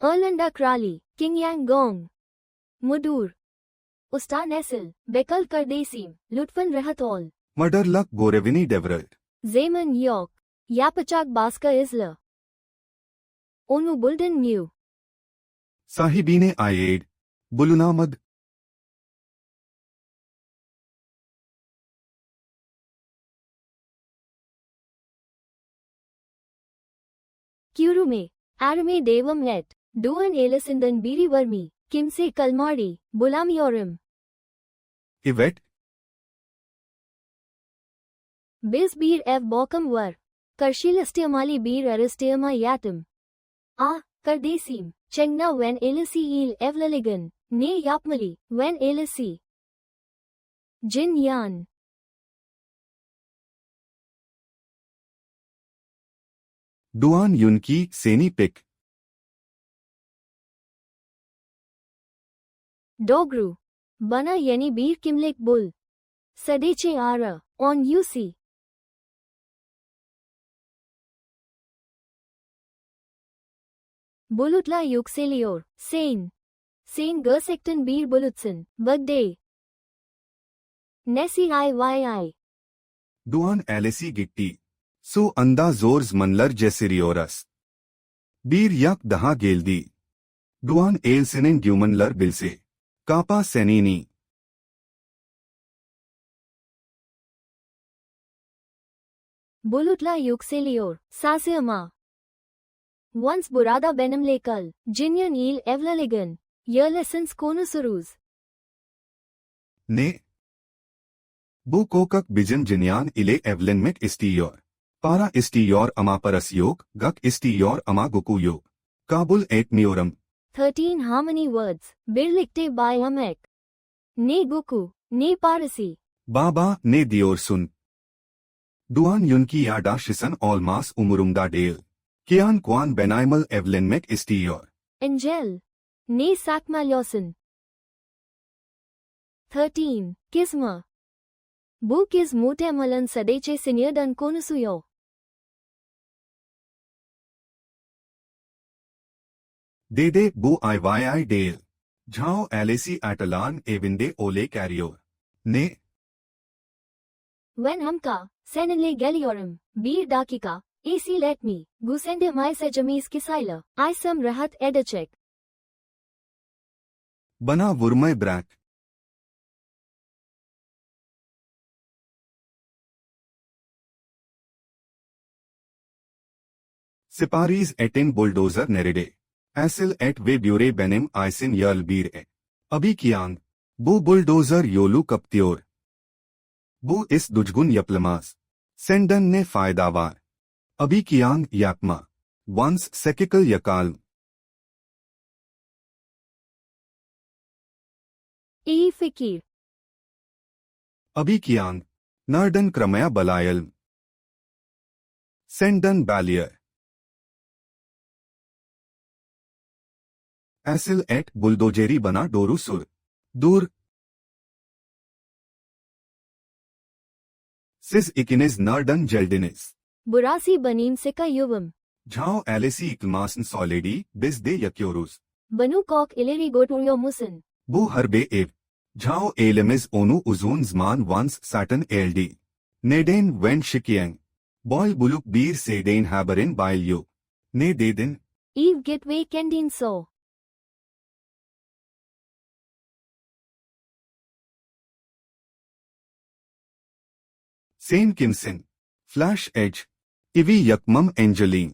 Erlanda Krali, Kingyang Gong. Mudur. Usta Nessil, Bekal Kardesim, Lutfan Rahatol. Madarlak Borevini Devrelt. Zaman York. Yapachak Baska Isla. Onu Bulden New. Sahibine Ayed. Bulunamad. Kurume. Arame Devam et. Duan Elisindan Biri Vermi. Kimse Kalmari. Bulamiorim. Yvette. Biz Bir Ev Bokam Var. Karshilistiamali Bir Aristiama Yatim. Kardesim. Chengna Wen Elisi Il Evlaligan. Ne Yapmali. Wen Elisi. Jin Yan. Duan Yunki Seni Pik. Dogru. Bana Yeni Bir Kimlik Bull. Sadeche Ara. On UC. Bulutla Yuxelior. Sane. Sane Gersekten Bir Bulutsen. Bagday. Nessi Iyy. Duan Alesi Gitti. Su Anda Zorz Manlar Jesirioras. Bir Yak Daha Geldi. Duan Elsenen Dumanlar Bilse. Kapa Senini. Bulutla Yuxelior. Sasiama. Once Burada Benamlekal. Jinyan Il Evlaligan. Yerlessens Konusuruz. Ne. Bu Kokak Bijin Jinyan ile evlenmek istiyor. Para istiyor ama parası yok. Gak istiyor ama guku yok. Kabul etmiyorum. 13 Harmony Words. Birlikte by Amek. Ne Guku. Ne Parasi. Baba ne diyorsun? Duan Yunki Yardashisan olmaz umurumda değil. Kian Kwan Benaymal evlenmek istiyor. Angel. Ne Sakmalyosin. 13. Kisma. Bu Kis Mutemalan Sadeche Sinyadan Konusuyo. Dede bu Iyy değil. Jao Alesi Atalan evinde ole kariyor. Ne? When Hamka. Senenle Geliorum. Bir dakika. AC let me. Gusende Maisa Jamis Kisaila. Isam Rahat Edachek. Bana vurmayı bırak. Siparis etin bulldozer nerede? Asil et ve büre benim aysin yal bir e. Abi kiyan. Bu bulldozer yolu kaptıyor. Bu is düzgün yapılamaz. Senden ne fayda var? Abi kiyan yapma. Once sekikal yakalm. İyi fikir. Abi kiyan. Nereden kramaya balayalım? Senden balyer. Asil et bulldozeri bana doğru sür. Dur. Siz ikiniz nereden geldiniz? Burası benim seka yuvam. Jao Alesi ikmasın söyledi, biz de yakıyoruz. Banu kok ileri götürüyor musun? Bu harbe ev. Jao elimiz onu uzun zaman once satın aldı. Neden wen şikiyeng? Boy buluk bir seden haberin bayılıyor. Ne dedin? Eve gitwe kendin so. Sen kimsin? Flash Edge. İvi yakmam Angeline.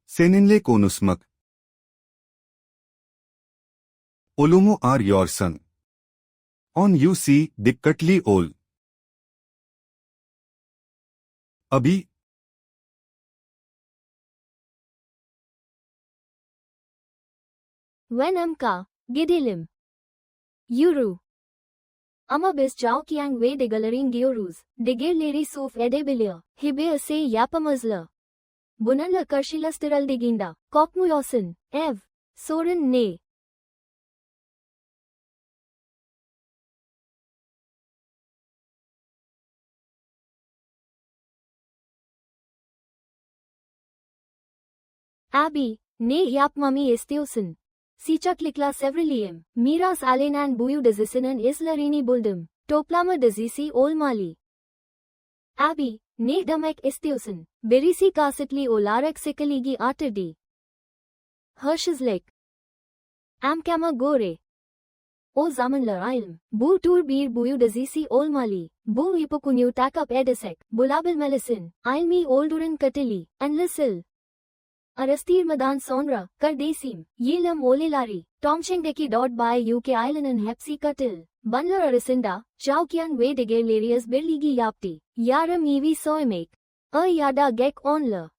Seninle konuşmak. Olumu arıyorsun. On UC dikkatli ol. Abi. When Amka. Gidelim. Yuru. Ama biz Chowkiang ve de galerin giyoruz. Digirleri suf edebiliyor. Hibe ase yapamazla. Bununla karşılaştırıldığında, korkmuyorsun, ev. Sorun ne? Abby, nee yapmami istiyorsun. Sıcaklıkla sevreliyim. Miras alenen buyu dizisinin izlerini buldum. Toplama dizisi olmalı. Abby, ne demek istiyorsun? Birisi kasıtlı olarak sıkılıyı artırdı. Hırsızlık. Amkama göre. O zamanlar ilm. Bu tür bir buyu dizisi olmalı. Bu ipukuyu takip edesek. Bulabilmelisin. İlmi olduğun katili. Anlasıl. Araştırmadan sonra, kardeşim, yılım olayları, Tomşeng'deki.by UK ailenin hepsi katil. Bunlar arasında, Chowkian ve diğerleri birliği yaptı. Yarım evi soymak. Ya da gek onla.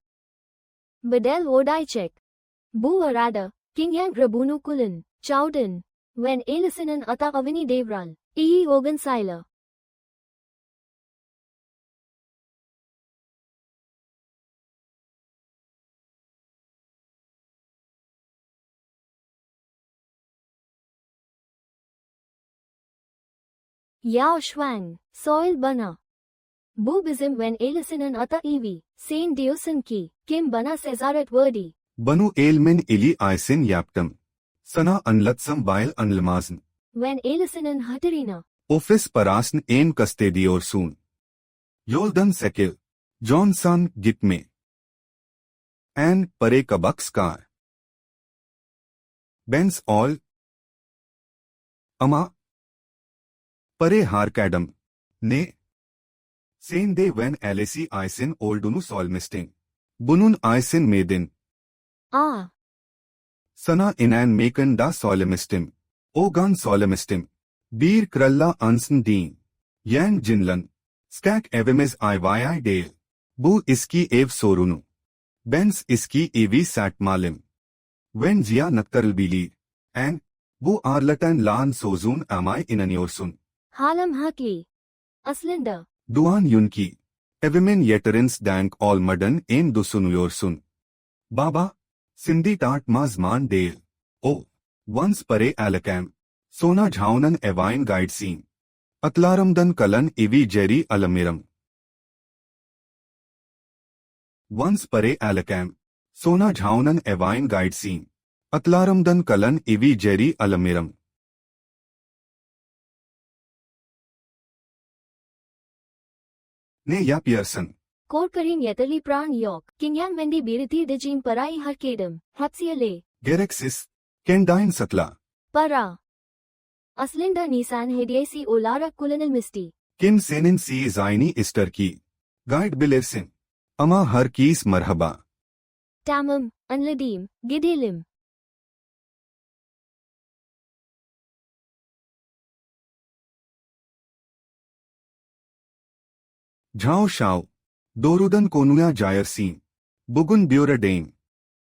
Bedel odayacak. Bu arada, Kingyang Rabunu Kulin, Chowden, Wen Elisinin ata avini devral, iyi ogansayla. Yao Shuang, Soil Bana. Bu bizim Wen Elisinin ata evi, Saint diyorsun ki, kim bana sezaret verdi. Banu Elmen Eli Aysin yaptım. Sana anlatsam bayıl anlamazsın. Wen Elisinin hatırına. Ofis parasın en kastediyorsun. Yoldan sekil. Johnson gitme. En pare kabakskar. Ben's all. Ama. Pare harkadam. Ne? Sen de Wen Elisi Aysin olduğunu solmistin. Bunun Aysin medin. Sana inen meken da solmistim. Ogan solmistim. Bir kralla ansın din. Yan jinlan. Skak evimiz ayvaya değil. Bu iski ev sorunu. Ben's iski evi satmalım. Wen Zia naktarılbili. En, bu arlatan lan sozun amay inanıyorsun. Halam hakli. Aslında. Duan yunki. Evimin yeterins dank olmadan en düşünüyorsun. Baba, Sindi tartmaz man değil. O, once pare alakam. Sona jhaunan evine guidesin. Atlaramdan kalan evi jeri alamiram. Once pare alakam. Sona jhaunan evine guidesin. Atlaramdan kalan evi jeri alamiram. Ne yapıyorsun? Korkarin yeterli pran yok. Kinyan mendi biriti dejim parai harkedem. Hapsiyale. Gereksiz. Kendine sakla. Para. Aslında Nisan hediyesi olarak kullanılmıştı. Kimsenin si zayni ister ki. Guide bilirsin. Ama herkes merhaba. Tamam, anladım, gidelim. Zhao Shao. Doğrudan konuya cayırsın. Bugün büyüredeyim.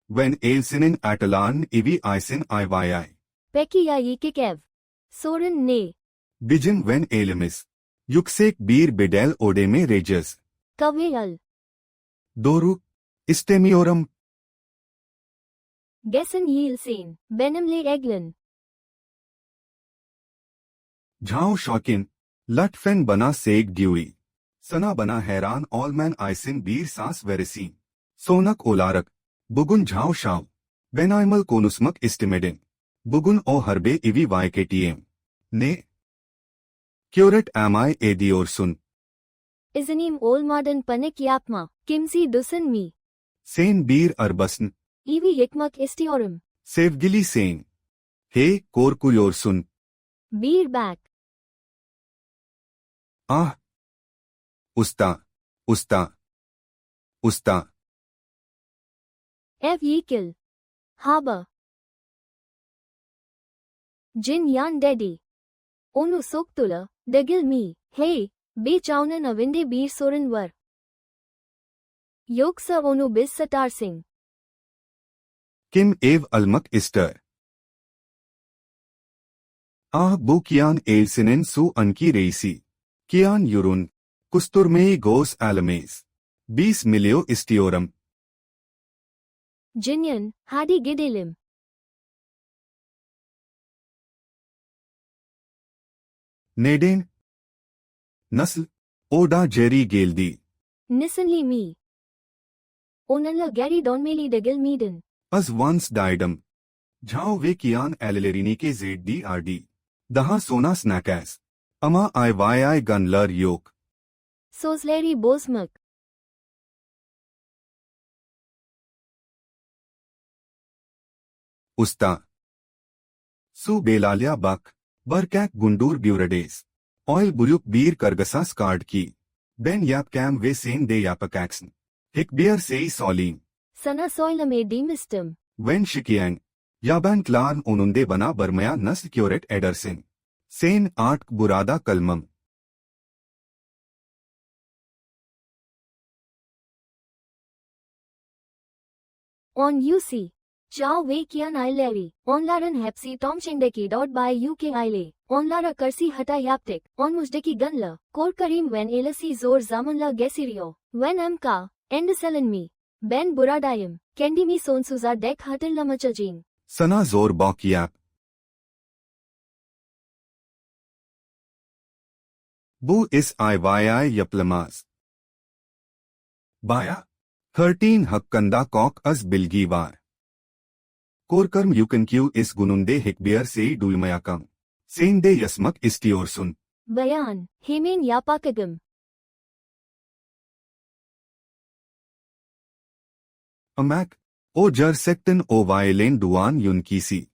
Wen Elsinin atalan evi Aysin ayvayay. Peki ya yıkık ev? Sorun ne? Bizim Wen elimiz. Yüksek bir bedel ödeme vereceğiz. Kavayal. Doğru. İstemiyorum. Gesin yilsin. Benimle eglen. Zhao Shokin. Lütfen bana seg diyor. Sana bana hayran olman Aysin bir sans veresin. Sonak olarak. Bugün Zhao Shao. Ben aymal konuşmak istemedim. Bugün o harbe evi vayketiyim. Ne? Küret amay ediyorsun. İzinim olmadan panik yapma. Kimse düşünme. Sen bir arbasın. Evi yıkmak istiyorum. Sevgili sen. Hey, korkuyorsun. Bir bak. Ah. Usta. Usta. Usta. Ev yıkıl. Haba. Jin yan dedi. Onu soktula, degil mi, hey, beçavnan avinde bir sorun var. Yoksa onu biz satarsın. Kim ev almak ister? Ah bu Kian Elsinin su anki reisi. Kian Yurun. Kusturmeyi gos alames. 20 milyon istiyorum. Jinyan, hadi gidelim. Neden? Nasıl? O da Jerry geldi. Nisanli mi. Onanla Gary Donmeli de Gilmeeden. As once diadem. Jao ve kian ellerini ke ZDRD. Daha sona snackas. Ama IYI gunler yok. Sosleri Bosmak. Usta. Su Belalia bak. Barkak gundur burades. Oil buruk bir kargasa skard ki. Ben yapcam ve sen de yapakaxen. Hikbeer sei solim. Sana Soilame Demistum. Wen shikiang. Yaban klan onunde bana barmaya nasl curet edersin. Sen art burada kalmam. On UC. Chao Wei Kian Ileri. Onlaren Hepsi Tom Chengdeki. By UK Ile. Onlara Kursi Hata Yaptik. On Mujdeki Gunla. Kor Karim Wen Elasi Zor Zamanla Gesirio. Wen Mka. Endeselen mi. Ben Buradayim. Kendimi Sonsuza Dek Hatil Lamachajin. Sana zor bak yap. Bu is IYI yaplamaz. Baya. 13 hakkanda kok az bilgi var. Korkarm yukankiu is gununde hikbeer sei duymayakam. Sen de yasmak istiyorsun. Bayan. Hemen Yapakagam. Amak. O gersekten o violin duan yunkisi.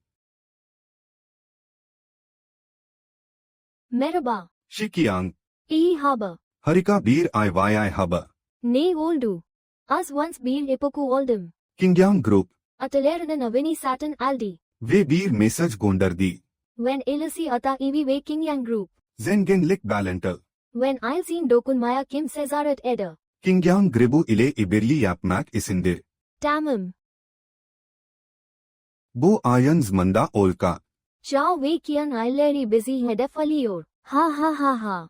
Merhaba. Shikiang. İyi haba. Harika bir IYI haba. Ne oldu? Az once bir epoku oldum. Kingyang Group. Atalerden aveni satin aldi. Ve bir mesaj gönderdi. When elasi ata evi ve Kingyang Group. Zengenlik balantal. When Ilzin dokunmaya kim sezaret eder. Kingyang Gribu ile ibirli yapmak isindir. Tamam. Bu ayın zmanda olka. Chao ve kian aileri busy hedef alıyor. Ha ha ha ha.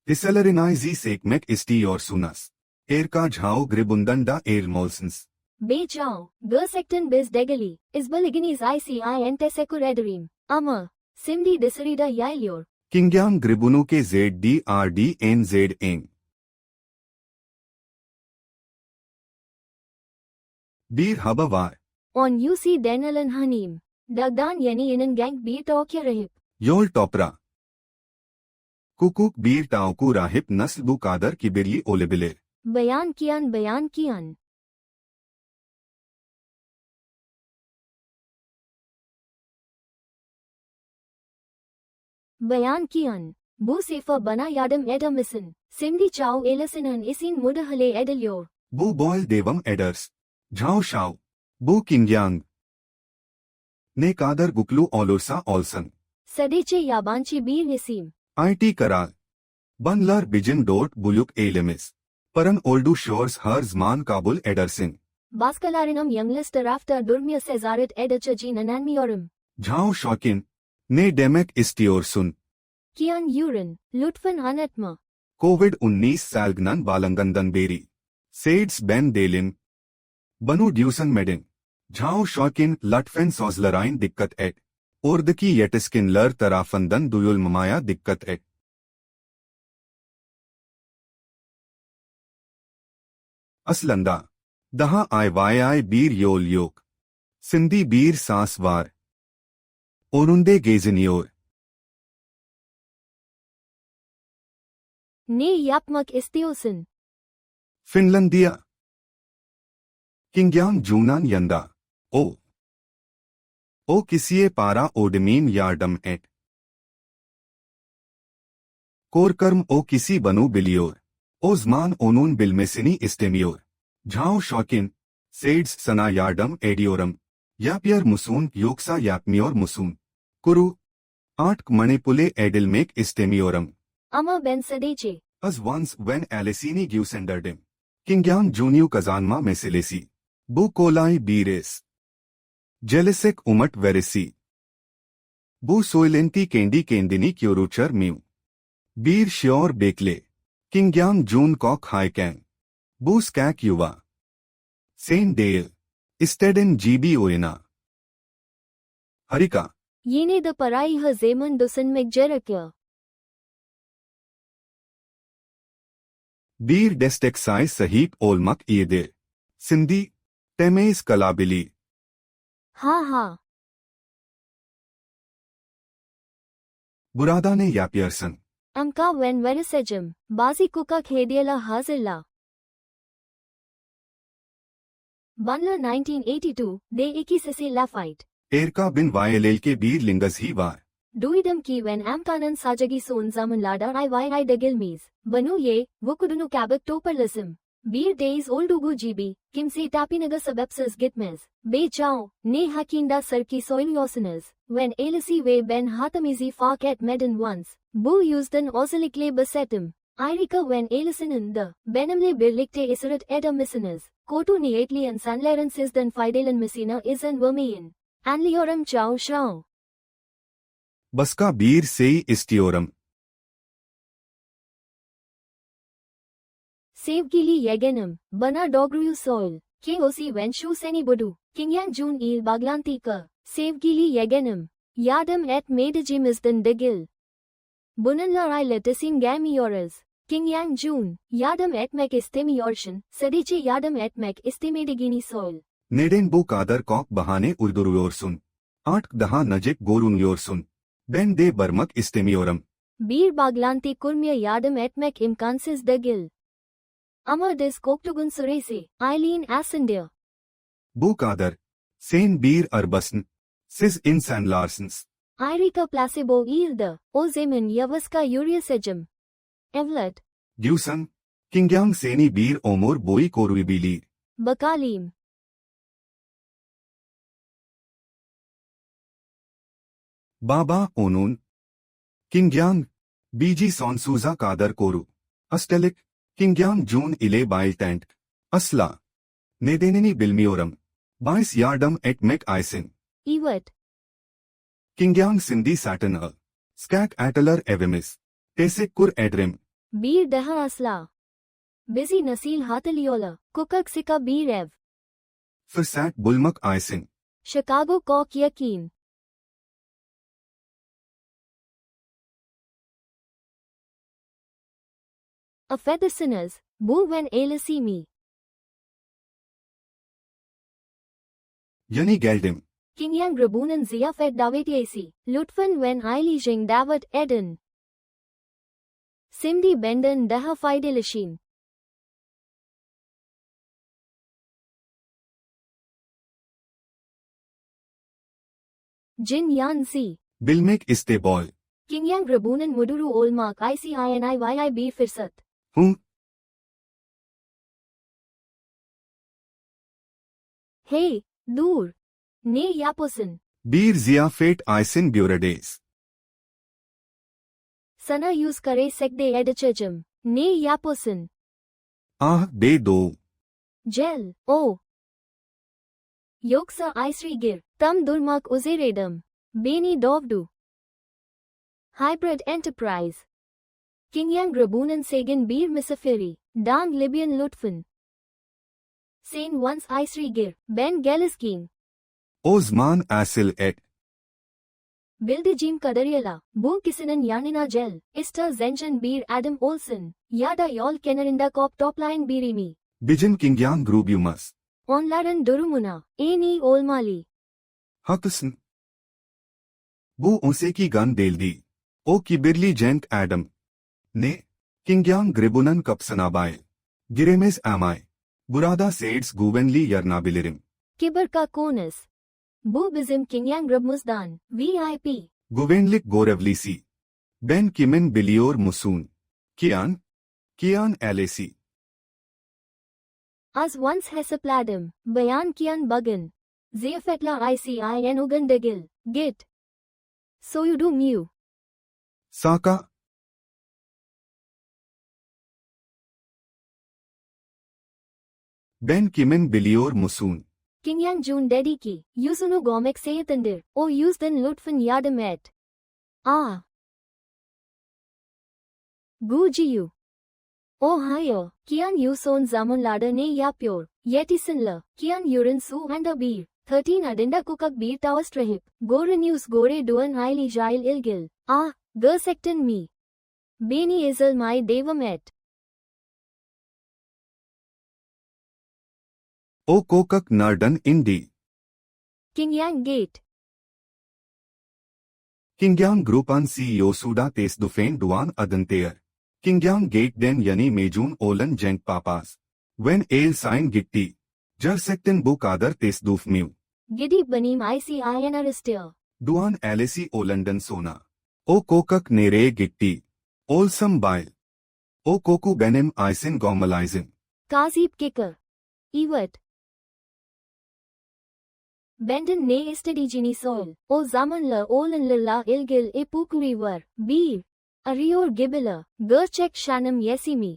Desalarinize sekmek istiyorsunuz. Erka Jao Gribundan da Ermolsens. Be chao. Gersekten biz degali. İzbaliginiz ICI entesekur ederim. Ama. Simdi desarida yayliyor. Kingyang Gribunu ke ZDRDNZN. Bir haba var. On UC Denalen Hanim. Dagdan yeni inin gang bir tokya rahip. Yol topra. Kukuk bir tauku rahip nasl bu kadar kibirli olabilir. Bayan kian bayan kian. Bayan kian. Bu sefa bana yardım eder misin? Şimdi chao elasinin isin mudahale ediliyor. Bu boil devam eders. Jao Shao. Bu Kingyang. Ne kadar guklu olursa olsun. Sadece yabancı bir isim. IT karar. Banlar bijin dort buluk eylemiz. Paran oldu shores her zaman kabul edersin. Başkalarının yanlış tarafta durmaya cesaret edeceğine inanmıyorum. Jao Shokin. Ne demek istiyorsun? Kian Yurin, lütfen anlatma. COVID-19 salgından balangandan beri. Saids ben delim. Banu Dusan medin. Jao Shokin lütfen sözlerin dikkat et. Oradaki yetişkinler tarafından duyulmamaya dikkat et. Aslında. Daha IYI bir yol yok. Şimdi bir sas var. Onunde geziniyor. Ne yapmak istiyorsun? Finlandiya. Kingyang Junan yanda. O kisiye para odmin yardım et. Korkarım o kisi banu biliyor. O zaman onun bilmesini istemiyor. Jao Shokin. Saids sana yardım ediyorum. Yapıyor musun yoksa yapmıyor musun? Kuru. Artık manipüle edilmek istemiyorum. Ama ben sadece. As once when Alicini güsenderdim. Kingyang Junior kazanma meselesi. Bu kolay bir iş. Jelisek umat verisi. Bu söylenti kendi kendini körüçer mi? Bir şior bekle. Kingyang Jun kok hayken. Bu skak yuva. Sen değil. İstedin gibi oyna. Harika. Yine de parayı zaman düşünmek gerekiyor. Bir desteksay sahip olmak iyidir. Sindhi, temiz kalabili. हाँ हाँ. Burada ne yapıyorsun? Amka when verisecim. Bazi kukak hediyela hazırla. Banla 1982, de ikisisi lafite. Erka bin Vayelelke bir lingas hi var. Duidam ki when amkanan sajagi son zaman ladar I degilmis. Banu ye, vukudunu kabak toparlasım. Bir days oldugu gibi, kimse tapinaga sebepsiz gitmez. Be chao, ne hakinda sarki soyluyorsunuz. When elisi ve ben hatamizi fark et meden once. Bu yüzden özellikle bahsettim. Ayrıca when elisinin de, benimle birlikte isirit edemezsiniz. Kotu niyetli insanların sizden faydalanmasına izin vermeyin. Anlıyorum chao chao. Başka bir şey istiyorum. Sevgili yeğenim, bana doğruyu söyle. Kosi when şu seni budu. Kinyan Jun il baglantika. Sevgili yeğenim, yardım et medicimizden değil. Bununla iletişim gelmiyoruz. Kinyan Jun, yardım etmek istemiyorsun, sadece yardım etmek istemediğini söyle. Neden bu kadar kok bahane uyduruyorsun? Artık daha nazik görünüyorsun. Ben de barmak istemiyorum. Bir bağlantı kurmaya yardım etmek imkansız değil. Ama des koktuğun süresi, Eileen Assendir. Bu kadar. Sen bir arbasın. Siz insanlarsınız. Ayrıca placebo ilde, o zaman yavaşka yürüyesecim. Evlat, Diyorsan, Kingyang seni bir ömür boyu koruyabilir. bakalım. Baba onun. Kingyang, biji sonsuza kadar koru. Üstelik, Kingyang Jun ile bayıltent. Asla. Nedenini bilmiyorum. Bayis yardım etmek aysin. Evet, Kingyang Sindhi Satana. Skak atalar evimiz. Teşekkür ederim. bir daha asla. Bizi nasil hatırlıyorlar, kukak sika bir ev. Fırsat bulmak aysin. Chicago kok yakin. Affedersiniz, bu when elisi mi? Yani geldim. Kinyan Grabunan ziyafet davetiyesi, lütfen when ailijing davet edin. Şimdi benden daha faydalaşın. Jin Yansi. Bilmek iste bol. Kinyan Grabunan muduru olmak ICINIYI bir fırsat. Hı? Hey, dur. Ne yapıyorsun? Bir ziyafet aysin büredeyiz. Sana yüz kare sekde edeceğim. Ne yapıyorsun? Ah be do. Gel, o. Yoksa Aysrigir, tam durmak üzereydim. Beni dovdu. Hybrid Enterprise. Kinyan Grabunan Sagan bir misafiri, Dan Libyan lütfen. Sen once Aysrigir, ben Geliskin. Osman asil et. Bildircim kadarıyla, bu kişinin yanına gel, ista zenchen bir Adam Olsen, ya da yol kenarında kop toplayan biri mi? Bizim Kingyang grubumuz. Onların durumuna, en iyi olmalı. Haklısın. Bu 18 gun değildi. O kibirli Cenk Adam. Ne? Kingyang Gribunan kapsanabay. Giremez amay. Burada Saids güvenli yarnabilirim. Kibir ka konus. Bu bizim Kinyan Grabmuzdan, VIP. Güvenlik görevlisi. Ben kimin biliyor musun? Kian? Kian Alesi. Az once hesapladım, bayan kian bugün. Ziyafetla ICIN ugan degil, git. Soyudu mu. Saka? Ben kimin biliyor musun? Kinyan Jun dedi ki, yüzünü görmek seyahatindir, o yüzden lütfen yardım et. Gujiyu. O hayır, Kian yu son zamanlarda ne yapıyor? Yetisinle, Kian yurin su anda bir. 13 adında kukak bir tavastrahip. Gore news gore duan aili jail ilgil. Gerçekten mi? Beni ezilmay devam et. O kokak nardan indi. Kingyang Gate. Kingyang Grupan CEO Suda tes dufen duan adanteer. Kingyang Gate den yani mejun olan jenk papas. When ale sign gitti. Jar sekten bu kadar tes duf miu. Giddy Banim ICIN Aristil. Duan alesi olandan sona. O kokak nere gitti. Olsam bile. O koku benim isin gomalizin. Kazip Kicker. Ewart. Benden ne istedicini soil. O zamanla olan lilla ilgil ipukuri var. Bir. Arior gibila. Gerçek shanam yesimi.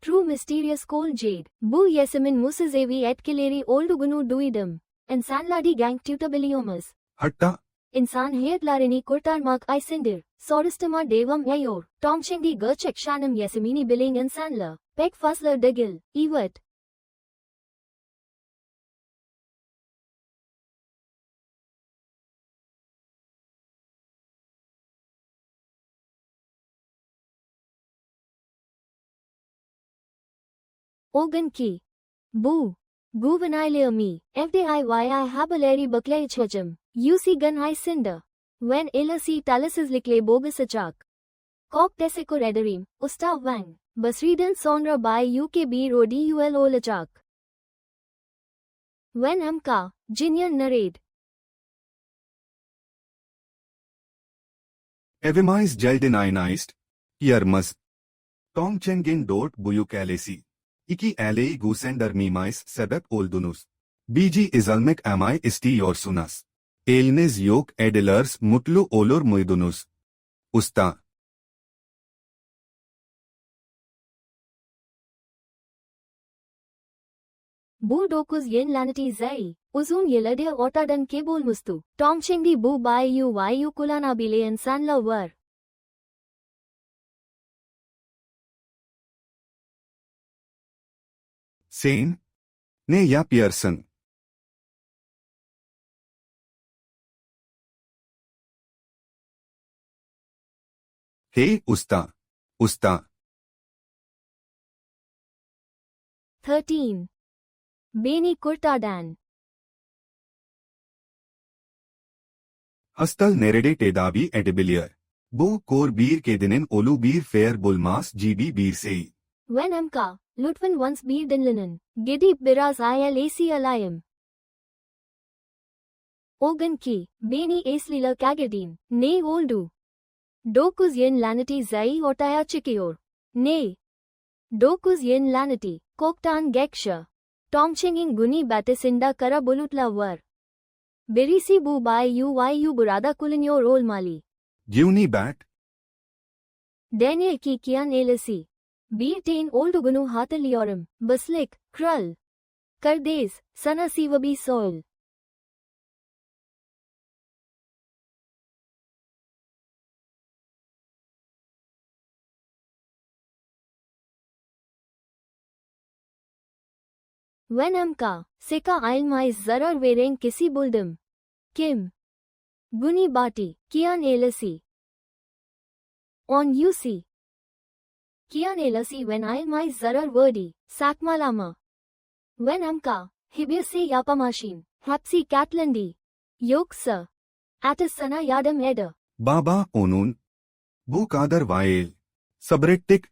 True mysterious cold jade. Bu yesimin musazevi etkileri oldugunu duidum. İnsanladi gang tutabiliyoruz. Hatta. İnsan hayatlarini kurtarmak isindir. Soristama devam eyor. Tomşengi gerçek shanam yesimini biling insanla. Pek fazla değil. Evet. Ogan ki. Bu. Guvenaile mi. FDIY habaleri baklay chajam. UC gan isinda. When ilasi talasizlikle bogus achak. Kok deseko redarim. Usta wang. Basridan sonra by UKB rodi ul olachak. When amka. Jinyan narade. Evemize geldenionized. Yarmaz. Tongchengen dort buyuk alesi. İki alei gusender mimais sebep oldunuz. BG izalmek amai isti yorsunas. Eliniz yok edilers mutlu olur muydunuz? Usta. Bu 9 yen laneti zai. Uzun yıllardır ortadan kaybolmuştu. Tomşengi bu bayu kullanabile insanlar var. Sen? Ne yapıyorsun? Hey usta. Usta. 13. Beni kurtardan. Hastal nerede tedavi edebilir? Bu kor bir kedinin olu bir fair bulmaz gibi bir şey. When amka. Lütfen once bir dinlenin. Gidip biraz ilac alayım. Ogan ki. Beni eslila kagedin. Ne oldu? 9 yen laneti zai ortaya çıkıyor. Ne? 9 yen laneti. Koktan geksha. Tomchengin guni batesinda kara bulutla var. Birisi bu bayu burada kullanıyor olmalı. Guni bat? Daniel ki kiyan elasi. Bir ten oldugunu hatırlıyorum. Baslik, kral. Kardeş, sana sivabi soil. When amka, seka ailmais zarar veren kisi buldum. Kim? Guni bati, kiyan elasi. On UC. Kiyan elasi when ailmais zarar verdi, sakmalama. When amka, hibirse yapamashin, hapsi katlandi. Yoksa. Atas sana yadam eda. Baba onun. Bu kadar vail. Sabrettik.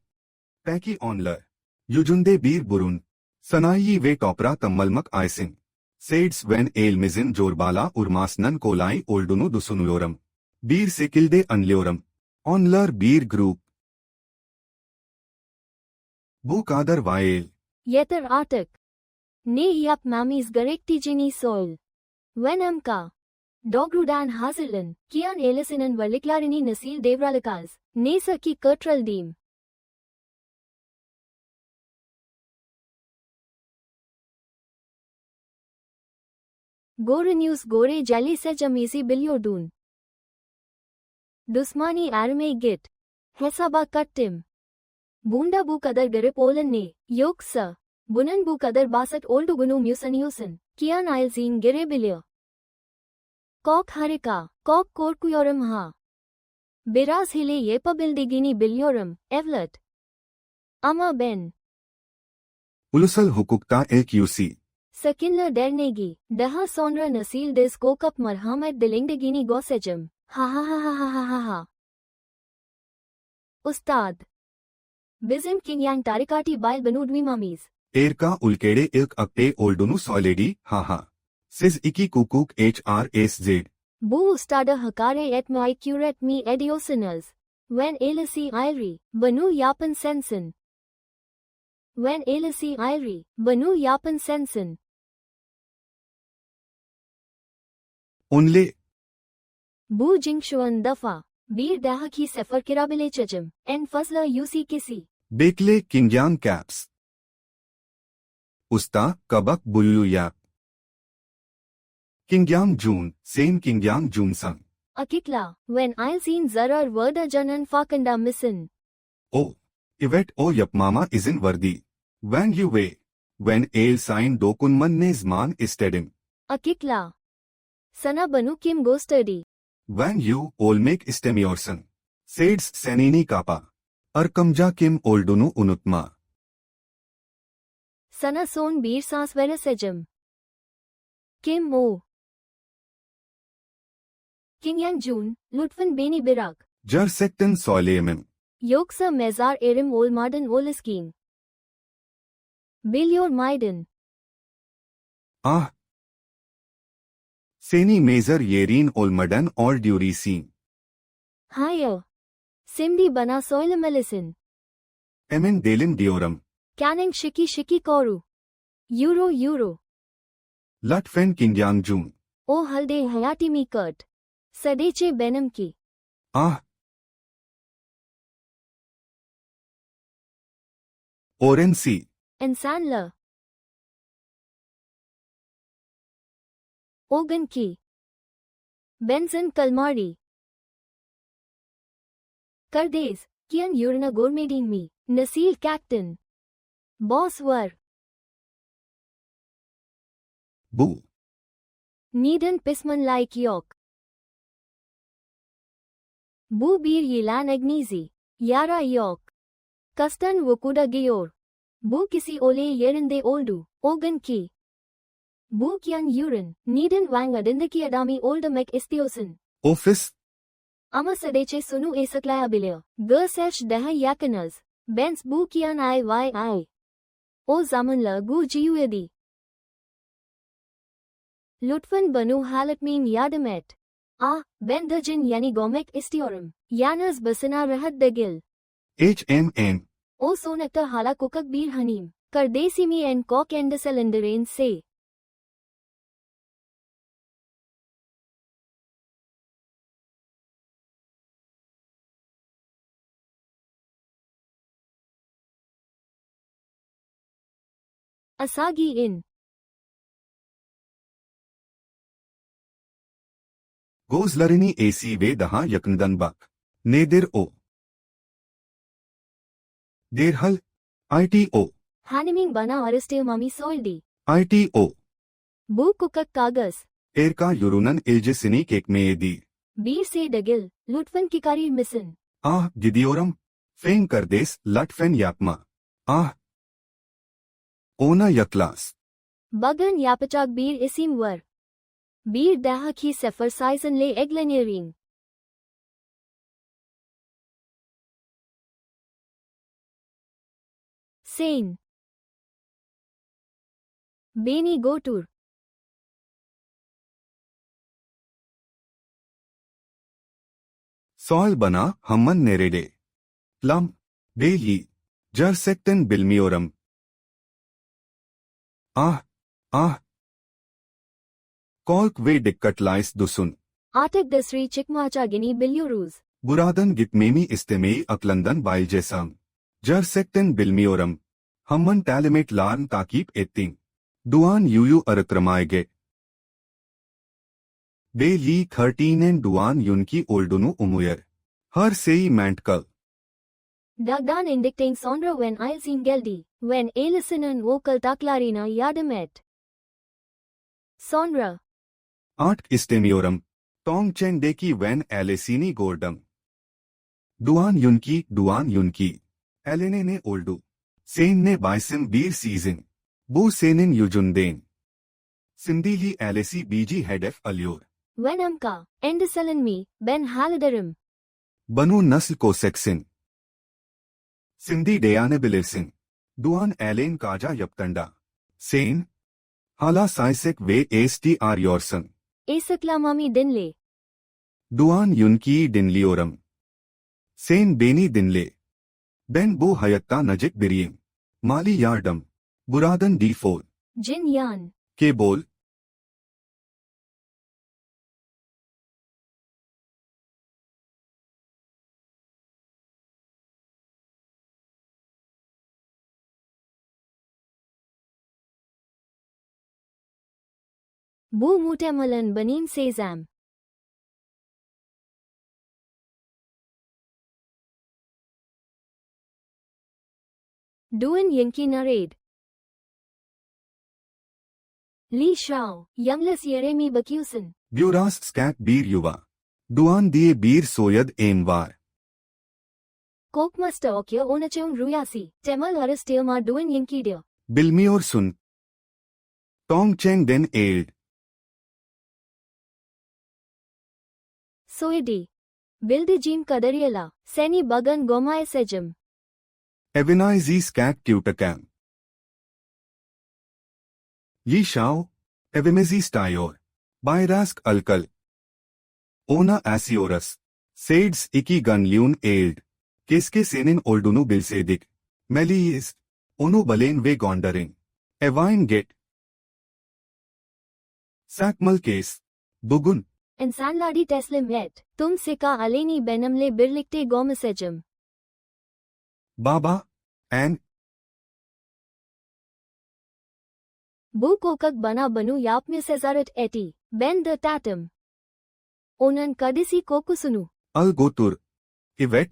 Peki onlar. Yüzünde bir burun. Sanayi ve topra tammalmak aysin. Seyds when elmizin corbala urmasnan kolay olduğunu düşünüyorum. Bir şekilde anlıyorum. Onlar bir grup. Bu kadar vail. Yeter artık. Ne yapmamız gerektiğini soil. When amka. Dogrudan hazırlan, kiyan elasinin varlıklarını nasıl devralacağız? Neyse ki katraldayım. Gore news gore jali secamisi biliyordun. Düşmani erme git. Hesaba kattim. Bunda bu kadar garip olan ne? Yoksa. Bunun bu kadar basit olduğunu mu sanıyorsun? Kiyan ailsin girebiliyor. Kok harika. Kok korkuyorum ha. Biraz hile yapabildiğini biliyorum, evlat. Ama ben. Ulusal hukukta LQC. Sekinler dernegi, daha sonra nasil des kokap merhamet dilingdegini gosecim. Ha ha ha ha ha ha ha ha. Ustad. Bizim Kinyang tarikati bail benudwimamiz. Erka ulkede ilk akte oldunu söyledi, haha. Siz iki kukuk HRSZ. Bu ustada hakare etmai curet mi ediyorsunuz. When elisi airi, banu yapan sensin. When elisi airi, banu yapan sensin. Only, Bu jingshuan dafa. Bir dahaki sefer kirabilececim. En fazla yusi kisi. bekle Kingyang caps. Usta, kabak bulu yap. Kingyang Jun, same Kingyang Jun sang. Akikla, when I'll seen zarar verda janan fakanda missen. Oh, evet o yapmama izin verdi. When you way. When el sign dokunman ne zman istedim. Akikla. Sana banu kim gostadi. When you olmek istemiyorsun. Seds senini kapa. Arkamca kim oldunu unutma. Sana son bir sans veresecim. Kim o? Kinyang Jun, lütfen beni bırak. Gerçekten söyleyemem. Yoksa mezar erim olmadan olaskin. Biliyor muydun? Ah. Seni mezar yerin olmadan öldürürsün. Hayır. Şimdi bana söylemelisin. Emin değilim diyorum. Canning şiki koru. Euro. Lütfen Kingyang Jun. O halde hayatimi kurt. Sadece benimki. Ah. Öğrenci. İnsanla. Ogun ki. Benzin kalmari. Kardeş, kian yurna gormedin mi, nasil captain. Boss var. Bu. Neden pisman like yok. Bu bir yılan agnizi. Yara yok. Kastan vukuda giyor. Bu kisi ole yerinde oldu. Ogun ki. Bu kian yurin. Neden wangadindaki adami oldamek istiyorsun. Office. Ama sadece sunu esaklayabilir. Gerçek daha yakınız. Benz bu kian ay. O zamanla guciyudi. Lütfen banu halatmin yardım et. Ah, ben dajin yani gomek istiyorum. Yalnız basına rahat değil. HMM. O sonakta hala kokak bir hanim. Kardesimi en kok endeselenderin se. Asagi in. Gözlerini AC ve daha yakından bak. Nedir o? Derhal. ITO. Haniming bana arreste mami soldi. ITO. Bu kokak kagas. Erka yorunun ilcesini kekmeyedi. Bir se dagil. Lütfen kikarir misin. Ah, gidiyorum. Fen kardeş, lütfen yapma. Ah. Ona yaklaş. Bagan yapacak bir isim var. Bir dahaki sefer sizinle eglenirim. Sen. Beni götür. Söyle bana, Hamman nerede? Lam. Değil. Gerçekten bilmiyorum. Ah. Kork ve dikkatliyiz dusun. Artık dasri çıkmayacağını biliyoruz. Buradan gitmemi istemeyi aklından bayılcesam. Gerçekten bilmiyorum. Hamman talimatlarını takip ettin. Duan yuyu aratramayge. Belli 13'nen Duan yunki olduğunu umuyor. Her şeyi mantıkal. Dagdan indikten sonra when I'll geldi. When Elisinin o kaltaklarına yardım et. Sonra. Artık istemiyorum. Tongchen'deki Van Alice'ini gördüm. Duan yunki. Alene ne oldu? Seninle baysın bir season. Bu senin yüzünden. Sindili LSE BG Hedef Alyor. Venamka, Endesalanmi, Ben Haladarim. Banu Nasl Ko Seksin. Sindhi Deyane Bilirsin. Duan Alain Kaja Yaptanda. Sain. Hala Saisek Ve Str Yorson. Esaklamami Dinle. Duan Yunki Dinlioram. Sain Beni Dinle. Ben Bu Hayatta Najik Biriyim. Mali Yardam. Buradan D4. Jin Yan. Ke Bol. Bu Mutemalan Banin Sezam. Duan Yankee Narade. Li Shao, Youngless Yeremi Bakusin. Buras Skat Bir Yuva. Duan Diye Bir Soyad Aimvar. Kokmaster Okya Onachung Ruyasi. Temal Arastilma Duan Yankee Deer. Bilmior Sun. Tong Cheng Den Ailed. Soedi. Bildijim Kadariela. Seni Bagan Gomaya Sejam. Evinai Z Skat Tutakam. Yi Shao. Evimezi Stayor. Bayrask Alkal. Ona Asioras. Saids Iki Gun Lune Ailed. Keske Senin Oldunu Bilsedik. Meliis. Onu Balen Ve Gondarin. Evine Get. Sakmal Case. Bugun. Insan Ladi Teslim Et. Tum Sika Aleni Benamle Birlikte Gomasejam. Baba. And. Bu Kokak Bana Banu Yapme Cesaret Eti. Ben the Tatum. Onan Kadisi Kokusunu. Al Gotur. Ivet.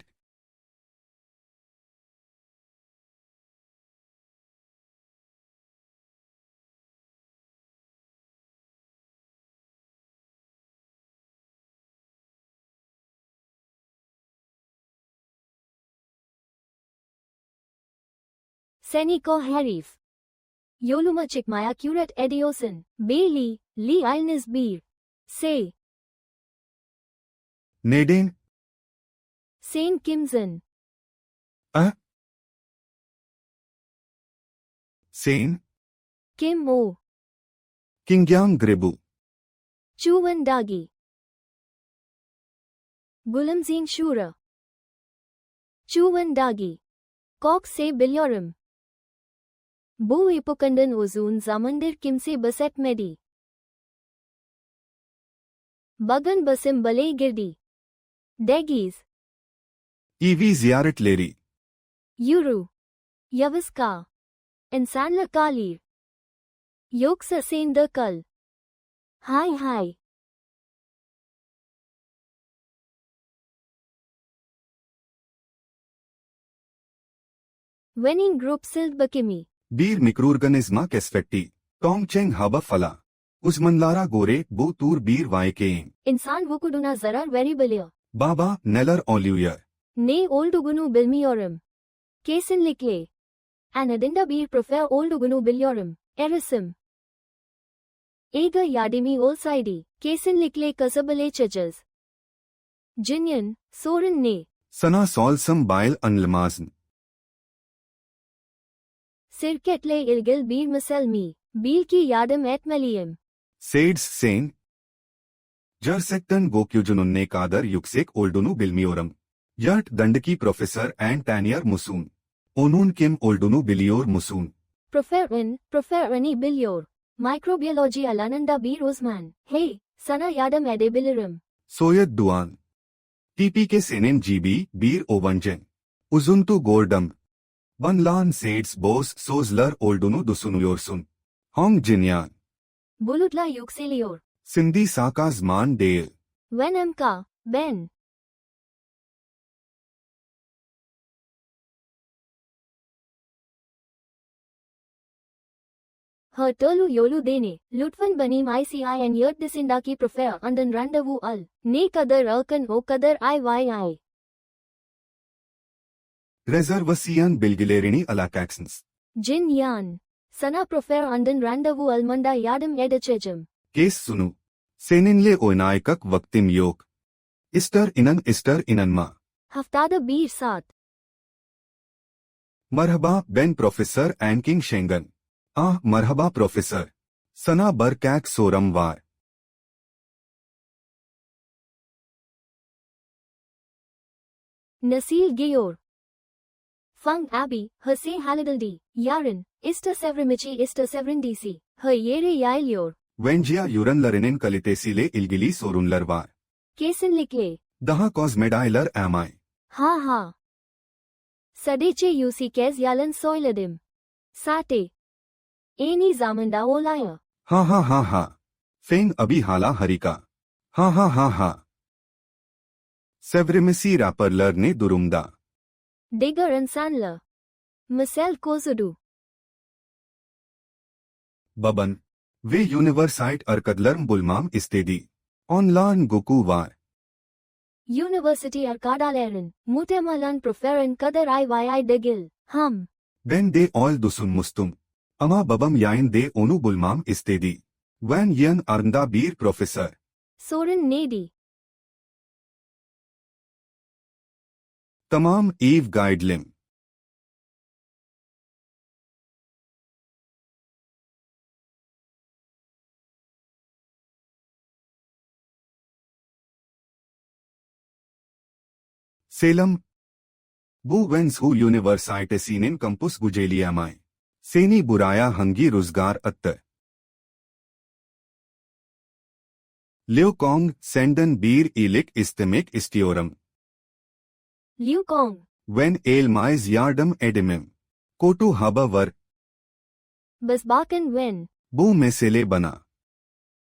Seniko Harif. Yoluma Chikmaya Curat Ediosin. Bailey, Lee Ilnis Beer. Say. Nadine. Saint Kimson. Sain. Kim O. Kingyang Grebu. Chuwan Dagi. Gulamzin Shura. Chuwan Dagi. Kok Se Bilyorim. Bu Ipokandan Uzun Zamandir Kimse Baset Medi. Bagan Basim Balay Girdi. Degis. Evi Ziyaret Leri. Yuru. Yaviska. Insanla Kalir. Yoksa Senda Kal. Hi. Winning Group Sild Bakimi. Bir Mikrorganisma Kesfetti. Tong Cheng Haba Fala. Uzmanlara Gore Bu Tur Bir Vaikein. İnsan vukuduna zarar verebiliyor. Baba Neller Olivier. Ne oldugunu bilmiyorum. Kesinlikle. Anadında bir profe oldugunu biliyorum. Erisim. Ega yardımı olsaydı, kesinlikle kasabale çacağız. Jinyan, sorun ne? Sana Solsam Bail Anlamazn. Sirketle ilgili bir misal mi? Bil ki yardım etmeliyim. Saids Sain. Gerçekten Gokyucunun ne kadar yüksek olduğunu bilmiyorum. Yart Dandaki Profesör Antanyer Musun. Onun kim olduğunu biliyor musun? Proferini biliyor. Mikrobiyoloji alanında bir uzman. Hey, sana yardım edebilirim. Soyad Duan. TPK Senin GB Bir Ovancen. Uzuntu Gordam. Banlan Saids Boss Sozlar olduğunu düşünüyorsun. Hong Jinyan. Bulutla yükseliyor. Sindhi Sakazman Değil. Venamka, Ben. Tolu yolu dene, lütfen benim ICIN yurtdışındaki profer andan randevu al. Ne kadar alkan o kadar IYI. Rezervasyon bilgilerini alakacaksınız. Jin Yan. Sana prefer anden randevu almanda yardım edeceğim. Kes sunu. Seninle oynayacak vaktim yok. İster inan ister inanma. Haftada bir saat. Merhaba, ben Profesör Anking Schengen. Ah, merhaba Profesör. Sana birkaç sorum var. Nasıl giyiyor? Fang abi, hase halidildi. Yarın, ista sevrimiçi ista sevrindisi. Yere yayılıyor. Vencia ürünlerinin kalitesiyle ilgili sorunlar var. Kesinlikle. Daha kozmedaylar amay. Ha. Sadece yusi kez yalan söyledim. Sate. Eni zamanda olaya. Ha. Feng abhi hala harika. Ha. Sevrimisi raporlar ne durumda? Digger insanla. Misal kozudu. Baban. Ve Universite arkadaşlarım bulmam istedi. Online Goku var. University arkadaşların, muhtemelen preferin kadar iyi değil. Ben de ol düşünmüştüm. Ama babam yayında onu bulmam istedi. Ben yan arında bir profesör. Sorun neydi? Tamam ev guidelim. Selam. Bu Wenzhou Üniversitesi'nin kampüs Guceliyamay. Seni buraya hangi rüzgar attı? Liu Kong senden bir iyilik istemek istiyorum. Liu Kong. Ben elmaz yardım edemem. Kötü haber var. Bakın when. Bu mesele bana.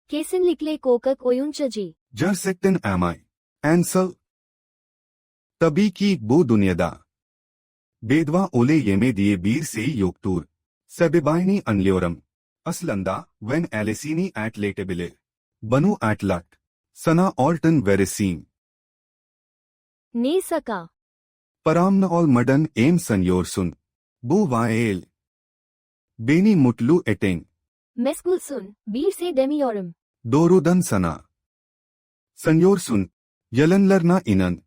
Kesinlikle korkak oyuncucu. Gerçekten amay. Ansel. Tabii ki bu dünyada. Bedva ole yeme diye bir şey yoktur. Sebebini anlıyorum. Aslında ben Alice'ini atlatabilir. Banu atlat. Sana altın veresim. Ne saka. Paramna olmadan em sanıyorsun. Bu vael. Beni mutlu eten. Meşgulsun, bir şey demiyorum. Doğrudan sana. Sanıyorsun. Yalanlarına inan.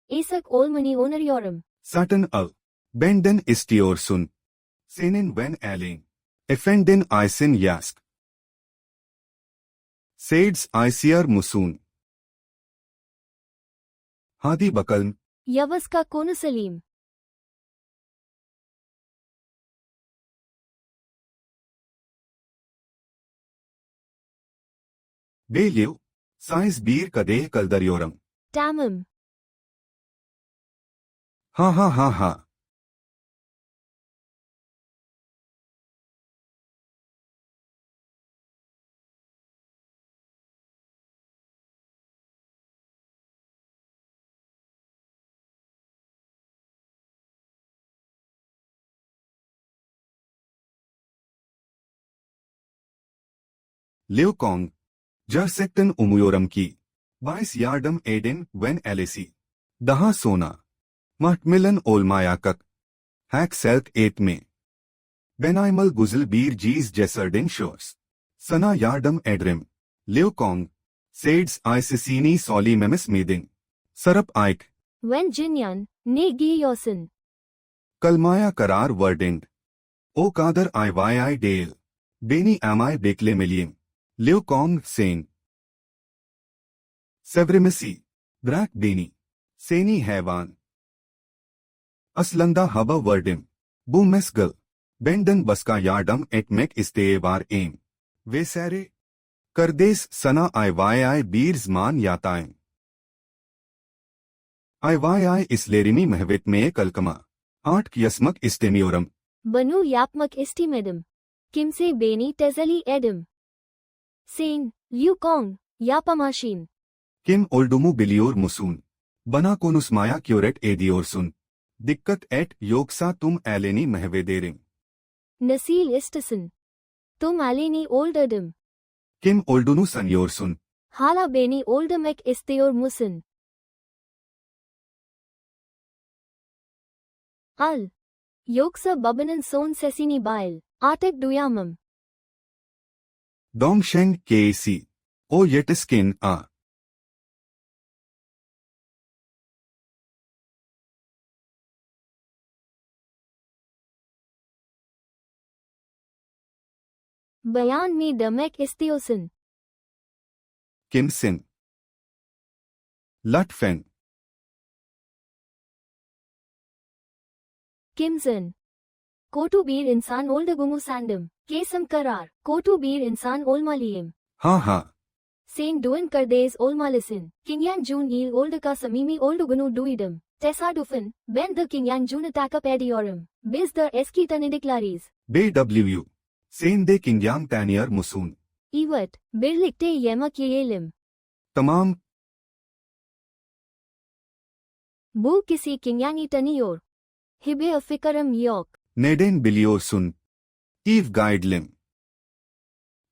Esak olmanı öneriyorum. Satın al. Benden istiyorsun. Senin ben alin. Efendin Aysin yask. Seyds Aysiyer musun? Hadi bakalım. Yavaşça konuşalım. Beliv. Size bir kadeh kaldırıyorum. Tamam. Ha. Liu Kong. Gerçekten umuyorum ki. Vice yardım edin ben Alice. Daha sonra. Muhtemelen olmayacak. Hack selk etme. Benaymal güzel bir ciz ceserden şos. Sana yardım ederim. Liu Kong. Seyds Aysesini solimemes midin. Sarap ayk. When Jinyan, ne giyiyorsun? Kalmaya karar verdin. O kadar ayvay değil. Beni amay beklemeliyim. Liu Kong sen. Sevrimisi. Bırak beni. Seni hayvan. Aslında hava verdim. Bu mezgil. Benden başka yardım etmek isteği var em. Vesaire. Kardeş sana ayvay bir zaman yatayım. Ayvay islerimi mahvetmeye kalkama. Artık yasmak istemiyorum. Bunu yapmak istemedim. Kimse beni teselli edim. Sen, Liu Kong, yapamazsın. Kim olduğumu biliyor musun? Bana konuşmaya cüret ediyorsun. Dikkat et yoksa tüm eleni mahvederim. Nasıl istesin? Tum aleni öldürdüm. Kim olduğunu sanıyorsun? Hala beni öldürmek istiyor musun? Al. Yoksa babanın son sesini bayıl. Arctic duyamam. Dongsheng KC. O Yetiskin A. Bayan mi demek istiyorsun? Kimsin? Lütfen. Kimsin? Kotu bir insan olduğumu sandım. Kesim karar. Kotu bir insan olmalıyım. Ha ha. Sen duen kardeş olmalısın. Kinyan Jun il oldaka samimi olduğunu duydum. Tesadüfen, ben de Kinyan Jun'u takip ediyorum. Biz de eski tanıdıklarız. BW. Sen de Kingyang tanıyor musun? Evet, birlikte yemek yiyelim. Tamam. Bu kişi Kinyang'i tanıyor. Hibe fikrim yok. Neden biliyorsun? Eve Guidelim.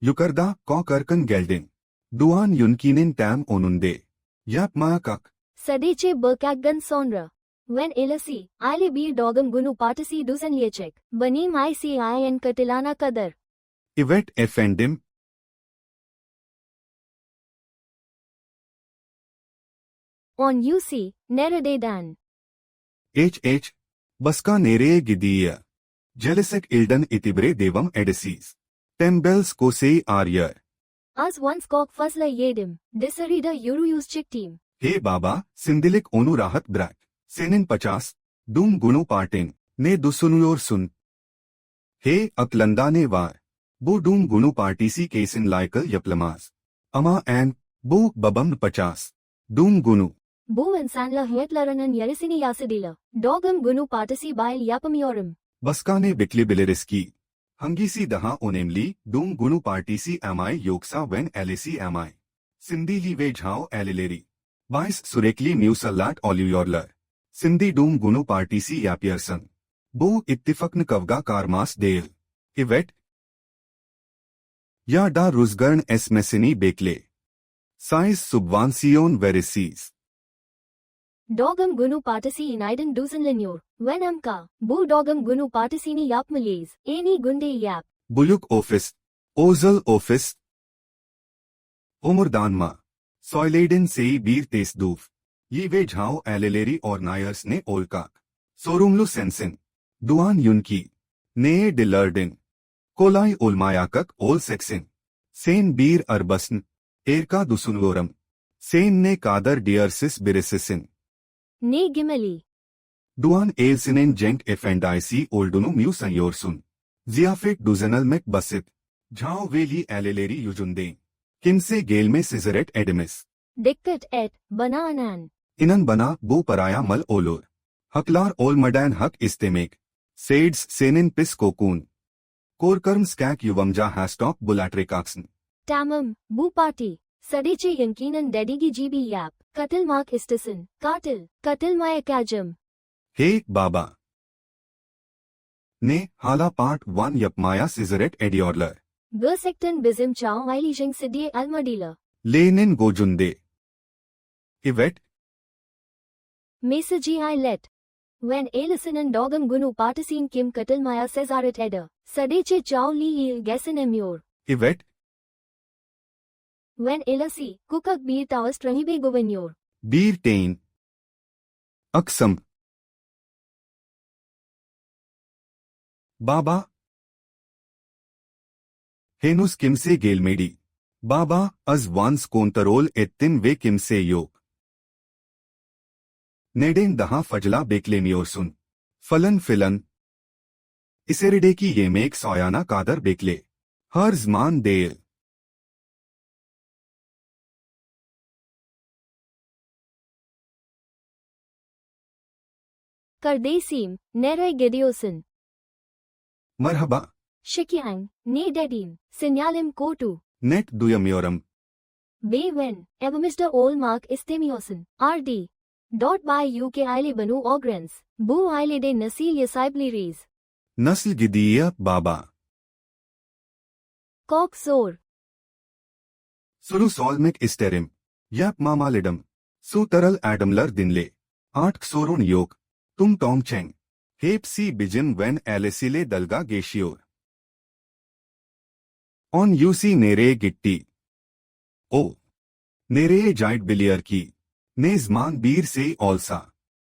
Yukarıda korkarken geldin. Duan Yunki'nin tam önünde. Yapmaya kalk. Sadece bakaktan sonra. When elasi, aile bir dogum gunu partisi düzenleyecek. Benim ICIN katılana kadar. Evet efendim. On UC, neredeyden? H. Başka nereye gidiyor? Gelecek ilden itibare devam edesiz. Tembels kosey arıyor. Az once kok fazla yedim. Dışarıda yürüyüş çıktım. Hey baba, şimdilik onu rahat bırak. Senin 50 doğum günü partin. Ne düşünüyorsun? Hey aklında ne var? Bu doğum günü partisi kesin layıkı yapılamaz. Ama bu babam 50 doğum günü. Bu insanla hayatlarının yarısını yasadılar. Dogum gunu partisi bail yapamıyorum. Başka ne bekleyebiliriz ki? Hangisi daha önemli, doğum günü partisi mi yoksa when LSE mi? Sindili ve Jhao aileleri. Vice sürekli musallat oluyorlar. Sindi doğum günü partisi yapıyorsun. Bu ittifakın kavga karmaz değil. Evet. Ya da rüzgarın esmesini bekle. Size subvansiyon veresiz. Dogum gunu partisi inaydın düzenleniyor. Venamka, bu dogum gunu partisini yapmalıyız. Eni günde yap. Buluk ofis. Oval ofis. Omurdanma. Söyledin şey bir tesadüf. Yi ve Jhao aileleri organizers ne olkak. Sorumlu sensin. Duan Yunki. Neye dilardin? Kolay olmayakak ol seksin. Sen bir arbasın. Erka düşünüyorum. Sen ne kadar değersiz birisisin. Ne gimeli. Duan Elsinin Cenk Efendisi olduğunu mu sanıyorsun? Ziyafet düzenlemek basit. Jhao veli aileleri yüzünden. Kimse gelme ziyaret edemez. Dikkat et, bana anan. İnan bana bu paraya mal olur. Haklar olmadan hak istemek. Seds senin pis kokun. Korkarım skak yuvamca hastok bulatrekaksın. Tamam, bu parti. Sadece yankinin dedigi gibi yap. Katılmak istesin. Katılmaya kacım. Hey baba. Ne hala part 1 yapmaya ziyaret ediyorlar. Gerçekten bizim çağ aileyecek sidiye almadıyla. Lenin gocunde. Evet. Mesajı ilet. When Alison'ın dogum gunu partisin kim katılmaya cesaret eder. Sadece çağ liil gesinemiyor. Evet. When Elasi, kukak bir tavast rahibe güveniyor. Bir tein. Aksam. Baba. Henüz kimse gelmedi. Baba, az once kontrol ettim ve kimse yok. Neden daha fazla beklemiyorsun? Falan filan. İçerideki yemek soğuyana kadar bekle. Her zaman değil. Kardeşim, nereye gidiyorsun? Merhaba. Şikayang, ne dedin? Sinyalim kotu. Net duyamıyorum. When, evimizde olmak istemiyorsun. RD. By UK aile banu ogrens. Bu ailede nasıl yaşayabiliriz? Nasıl gidiyor baba? Kok zor. Soru sormak isterim. Yapmamalıydım. Su taral adımlar dinle. Artık sorun yok. Tum Tom Cheng. Hepsi bizim when Alice'yle dalga geçiyor. ऑन यूसी नेरे गिट्टी ओ नेरे जाइट बिलियर की ने जमान बीर से ओल्सा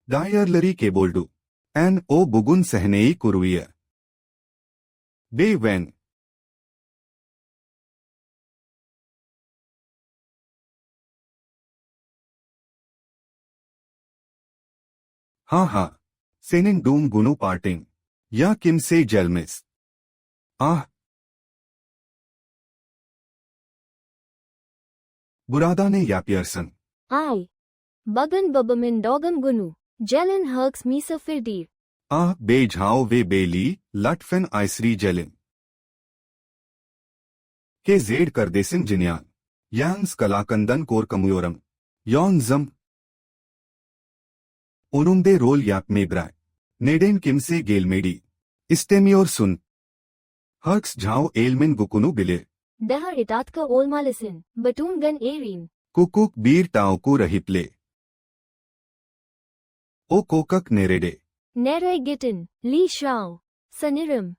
डायरलरी के बोल्डू एन ओ बुगुन सहनेई कुरुए बे वेन हाँ हाँ सेनिन डूम गुनु पार्टिंग या किम से जेलमिस आह बुरादा ने यापियरसन आई बगन बबमिन डॉगम गुनु जेलन हर्क्स मीसा फिरदीर आह बेझाओ वे बेली लटफेन आइसरी जेलिन के जेड करदेसिन जिन्यान यांस कलाकंदन कोर कमुयोरम यौन जम उनुमदे रोल याप में ब्राय नेडेन किम से गेलमेडी इस्टेमियोर सुन हर्क्स झाओ एलमिन गुकुनु बिले दह इतात का ओलमालिसिन बटून गन एरीन कुकुक बीर टाओकू रहिप्ले ओ कोकक नेरेडे नेरे गिटिन ली शाओ सनिरम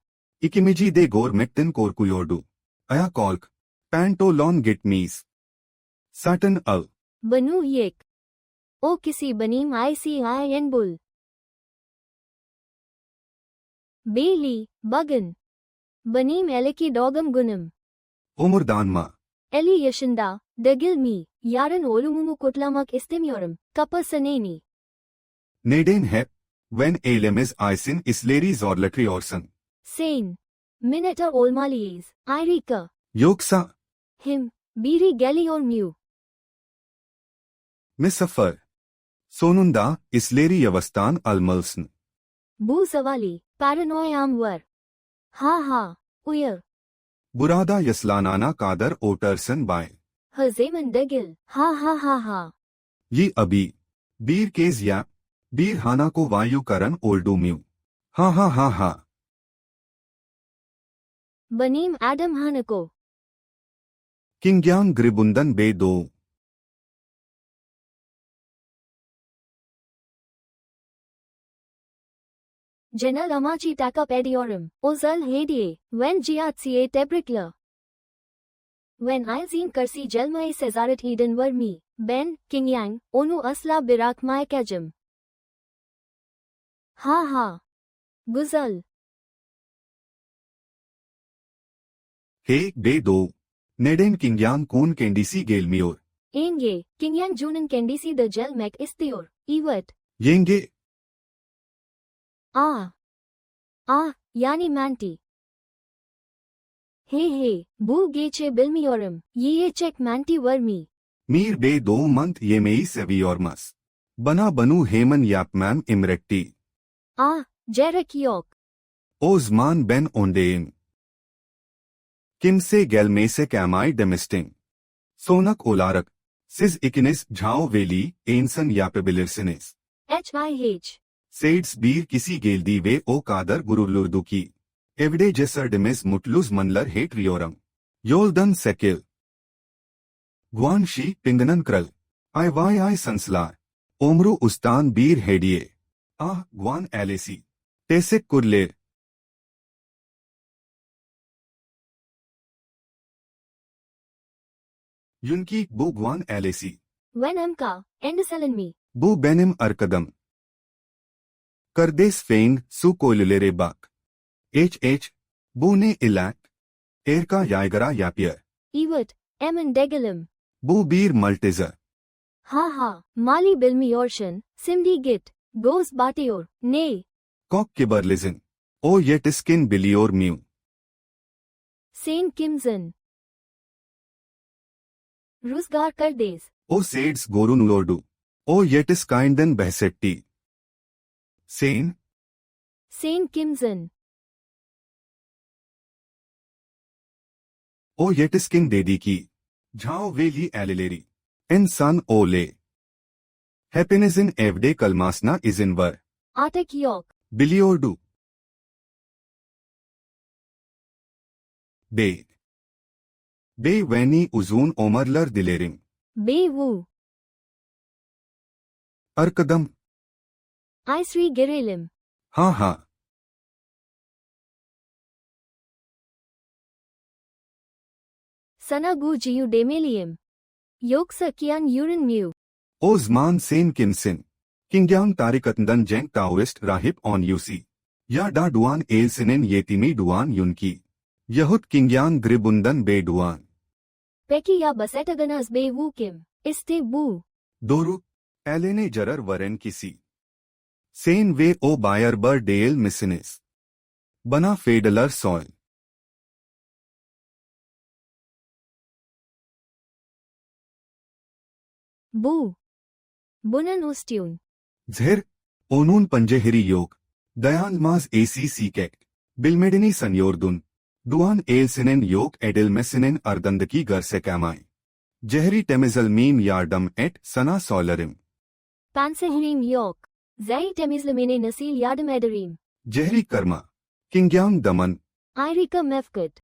इकिमिजी दे गोर मेक्टिन कोरकुयोर्डू अया कॉल्क पैंटोलॉन गिटमीस साटन अल बनु येक ओ किसी बनीम ICIN बुल बेली बगन बनीम एलेकी डॉगम गुनम ओमुरदानमा एली यशिंदा दगिल मी यारन ओलुमुमु कुटलामक इस्तेमियोरम कपसनेनी नेडेन हेप वेन एलेमिस आइसिन इसलेरी जॉर्लट्री ऑर्सन सेन मिनेटा ओलमालियेज आयरिका योक्सा हिम बीरी गैली और म्यू मिसफर सोनुंदा इसलेरी यवस्तान अलमल्सन बू सवाली पैरानोयाम वर हा हा उयर बुरादा यस्लानाना कादर ओटरसन बाय हजेमन दगिल हा हा हा हा ये अभी बीर केज या बीर हाना को वायु करन ओल्डू म्यू हा हा हा हा बनीम एडम हानको किंग्यांग ग्रिबुंदन बे दो जनल अमाची टाका पेडियोरम ओजल हेडिए वेन जियात्सिए टेब्रिकला वेन आइजीन करसी जलमय सेजारत ईडन वर्मी बेन किंगयांग ओनु असला बिराक माय कैजम हा हा गुजल हे बे दो नेडेन किंग्यांग कून केंडीसी गेलमियोर एंगे किंगयांग जूनन कैंडीसी द जल मैक इस्तियोर इवट येंगे आ यानी मैंटी हे बू गेचे बिल्मियोरम ये चेक मैंटी वर्मी मीर बे दो मंथ ये मेई सेवियोरमस बना बनू हेमन यापमैम इमरेक्टी जेरक योक ओजमान बेन ओंडेन किम से गैलमे से कैमाई डेमिस्टिंग सोनक ओलारक सिज इकिनिस झाओ वेली एनसन यापेबिलिरसिनिस HIH सेड्स बीर किसी गेल्दी वे ओ कादर गुरुलुर्दु की एवडे जेसर डिमिस मुटलुज मनलर हेट रियोरम योलदन सेकिल ग्वानशी पिंगनन क्रल आई संसलार ओमरू उस्तान बीर हेडिए ग्वान एलेसी टेसिक कुरलेर युनकी बू ग्वान एलेसी वेनम का एंडसलन मी बू बेनिम अरकदम करदेस फेंग सु कोलुलेरे बाक एच बूने इलैक एरका यायगरा यापियर इवट एमन डेगलम बू बीर मल्टेजर हा माली बिल्मियोर्शन सिमडी गिट गोस बाटियोर ने कॉक किबरलिजिन ओ येटिस्किन बिलियोर म्यू सेन किम्सन रुजगार करदेस ओ सेड्स गोरुनुलोर्डू ओ येटिस्काइंडन बहसेट्टी सेन किम्सन ओ येटिस्किन डेडी की झाओ वेली एलिलेरी इन सन ओ ले हैप्पीनेस इन एवडे कलमासना इज इन वर आटक योक बिलियोर्डू बे वैनी उजून ओमरलर दिलेरिंग बेवू अरकदम आइसरी गिरेलिम हाँ Sana gu jiu demelium. Yoksa kian urine mu. Osman Sen Kimsin. Kingyang Tarikatndan Jeng Taoist Rahib on UC. Ya da Duan Elsinen Yetimi Duan Yunki. Yahut Kingyang Gribundan Be Duan. Peki ya basetaganas be wu kim. Iste bu. Doru. Elene Jarar Varen Kisi. Sen ve o Bayer Ber Dale Missines. Bana Fedeler Soil. Bu. Bunan ustun. Zher. Onun Panjehiri Yok. Dayan Maz ACC Kek. Bilmedini Sanyordun. Duan Elsinen Yok Edelmesinen Ardandaki Garsekamai. Jehri Temizal Meme Yardam et Sana Solarim. Pansehrim yok. Zai temizlemine nasil yardım ederim. Jehri Karma. Kingyang Daman. Ayrıca mevcut.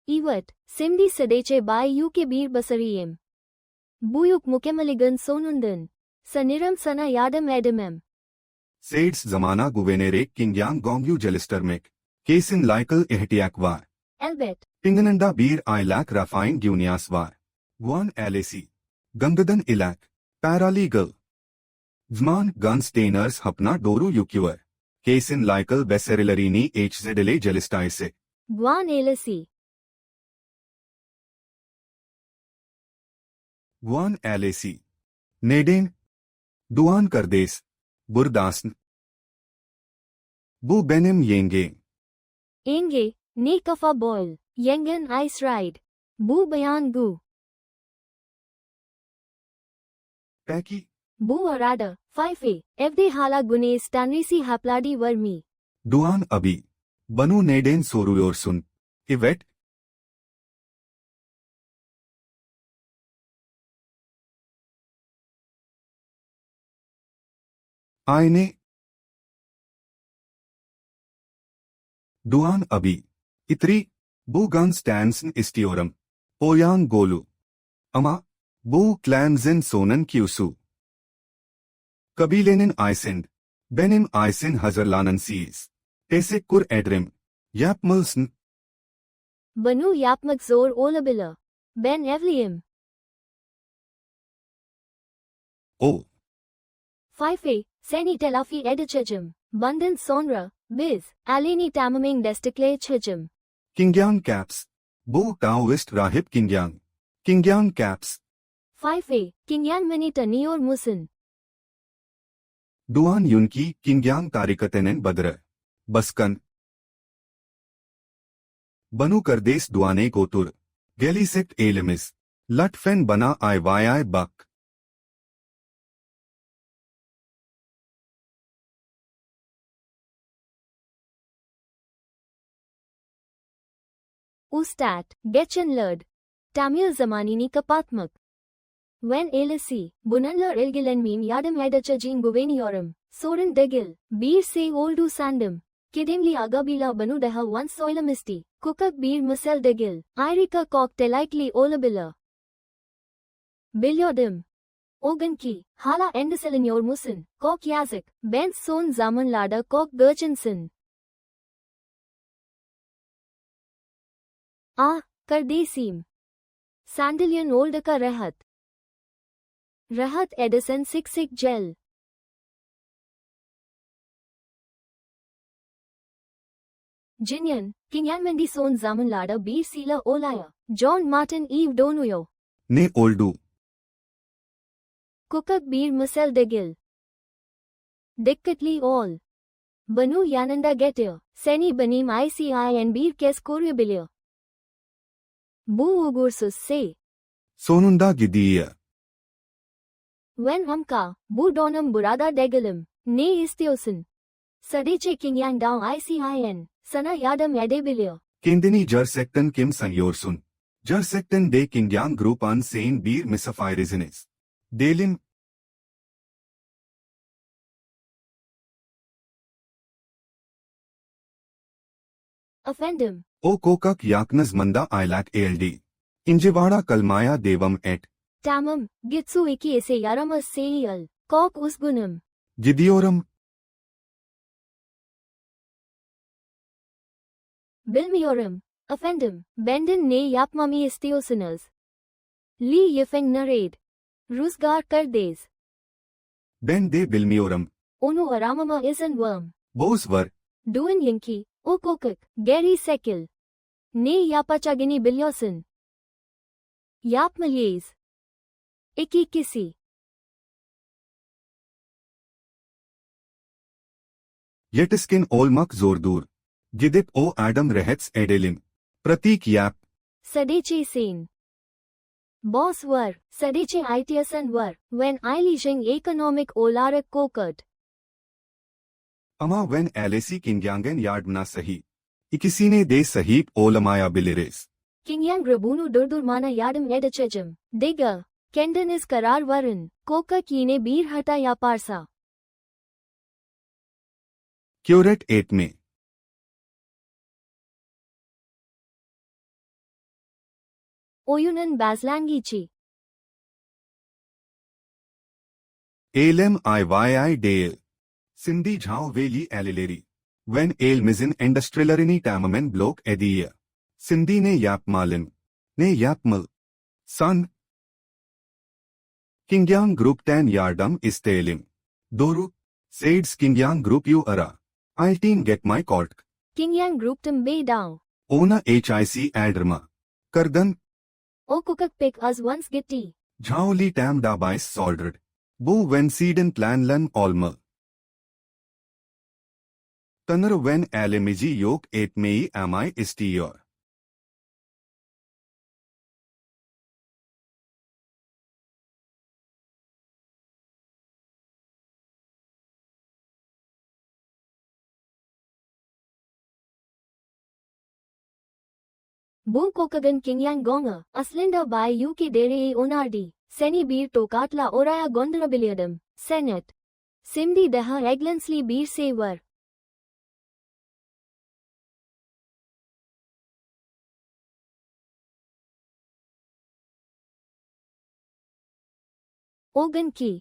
Evet, şimdi sadece bay yuke bir basariyim. Buyuk mukemmeligen sonundan. Sanırım sana yardım edemem. Saids Zamana Guvenere Kingyang Gongyu Jelistermek. Kesin Laikal Ehtiyak var. Elbet. Pingananda Bir Aylak Rafain Gunias var. Guan Alesi. Gangadan Ilak. Paralegal. Zman Gunstainers Hapna Doru Yukiver. Kesin Laikal Beserilarini HZLA Jelistaise. Guan elasi. Guan Alesi. Neden. Duan Kardes. Burdasn. Bu benim yenge. Enge, ne kafa boil. Yengen ice ride. Bu bayan gu. Peki. Bu arada, Fife, evde hala güneş tanrısı hapladi var mı? Duan abi. Banu neden soruyorsun? Evet. Aynı. Duan abi. İtri. Bu Gunstans'ın istiyorum. Oyan Golu. Ama. Bu Clanzen Sonan Kyusu. Kabilenin Aysind. Benim Aysin hazırlanınsız. Teşekkür ederim. Yapmalısın. Banu yapmak zor olabilir. Ben evliyim. O. Fife, seni telafi edeceğim. Bundan sonra, biz, aleni tamamen destekleyeceğim. Kingyang Caps. Bu Taoist Rahip Kingyang. Kingyang Caps. Fife, kinyan beni tanıyor musun? Duan Yunki Kingyang Tarikatenen Badra. Baskan. Banu Kardes Duane Gotur. Gelisekt Elemis. Latfen Bana Ayvayay Bak. Ustat, geçenlerde. Tamil zamanini kapatmak. When elasi, bunanlar ilgilenmem yardım edeceğim güveniyorum. Sorun değil. Bir şey oldu sandım. Kedimli agabila banu daha once söylemişti. Kukak bir mesel değil. Ayrıca koktelikli olabilir. Biliyordum. O günkü, hala endişeleniyor musun? Kok yazık. Ben son zamanlarda kok geçinsin. Ah, kardeşim. Sandalyen oldaka rahat. Rahat Edison Siksik Gel. Jinyan, Kinyanmendi son zamanlarda bir sila olaya. John Martin Eve donuyor. Ne oldu? Kukak bir mesel değil. Dikkatli ol. Banu yanında getir. Seni benim ICIN bir kez koruyabilir. Bu uğursuz şey. Sonunda gidiyor. When hamka, bu donum burada değilim. Ne istiyorsun? Sadece Kinyang'dan ICIN, sana yardım edebilir. Kendini gerçekten kim sanıyorsun? Gerçekten de Kingyang Grup'an sen bir misafirisiniz. Değilim. Efendim, O kokak yaknız manda aylak eldi. İncivara kalmaya devam et. tamam, gitsu iki ise yaramaz seyil. Kok üzgünüm. Gidiyorum. Bilmiyorum. Offendum, Benden ne yapmamı istiyorsunuz? Li yefeng narade. Rüzgar kardeş. Ben de bilmiyorum. Onu aramama izin worm. Boz var. Duin yinki, o kokuk, geri sekil. Ne yapacağını biliyorsun. Yapmalıyız. İki kişi. Yetişkin olmak zordur. Gidip o adam rahatsız edelim. Pratik yap. Sadece sen. Boss var, sadece itiyasan var, when ailişin ekonomik olarak kokut. Ama ben ailesi kinyangen yardımına sahi. İkisine de sahip olamayabiliriz. Kinyan grabunu durdurmana yardım edeceğim. Dega, kendiniz karar varın, kokuk yine bir hata yaparsa. Curate etme. Oyunun başlangıcı. Eylem IYI değil. Sindi Jhao Veli Alileri. When elimizin endüstrilerini tamamen blok ediyor. Sindi ne yapmalım? Ne yapmal? San. Kingyan Group'ten yardım isteyelim. Doğru. Saids Kingyan Group you ara. I'll get my cork. Kinyan grouptum be down. Ona HIC Alderma. Kardan. O kokuk pek az once gitti. Jhao Li Tam dabei soldered. Bu wenn Sieden plan lan olmal. Tanır when alemici yok etmeyi amay istiyor. Bu kokagan kinyan gonga, aslında bay UK dereye onardi. Seni bir tokatla oraya gönderebilirdim. Senet. Şimdi daha eglansli bir şey var. Ogun ki.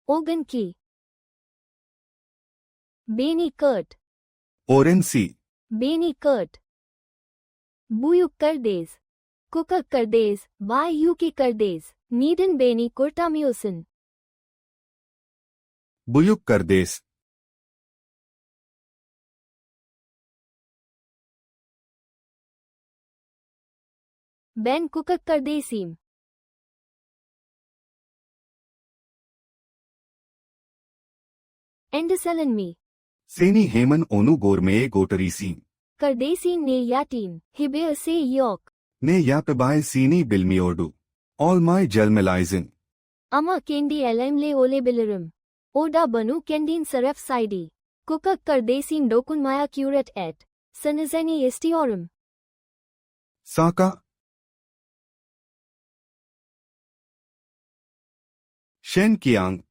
Ogun ki. Beni kurt. Orensi. Beni kurt. Buyuk kardeş. Kokuk kardeş, bay UK kardeş. Neden beni kurtamıyorsun? Buyuk kardeş. Ben kokuk kardeşim. Endişelen mi? Seni hemen onu görmeye götürürsün. Kardeşin ne yatin, hibe yok. Ne yaptığını seni bilmiyordu. Olmay gelmelisin. Ama kendi elimle olabilirim. O da bana kendin sarf saydı. Kokuk kardeşin dokunmaya cüret et. Sanızeni istiyorum. Saka. Shen Kiang.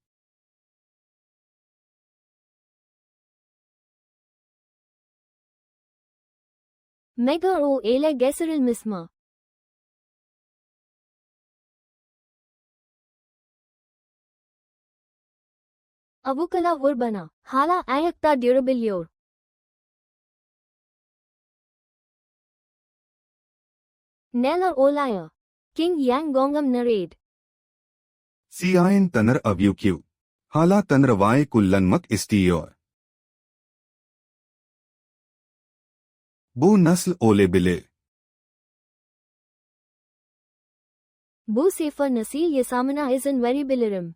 Mega o ele getirilmiş mi? Avukala urbana, hala ayakta durabiliyor. Neler olaya. King Yang Gongam narrate. Siyain tanır avyukyu. Hala tanrıvay kullanmak istiyor. Bu nasıl olabilir? Bu sefer nasil yasamına izin verebilirim.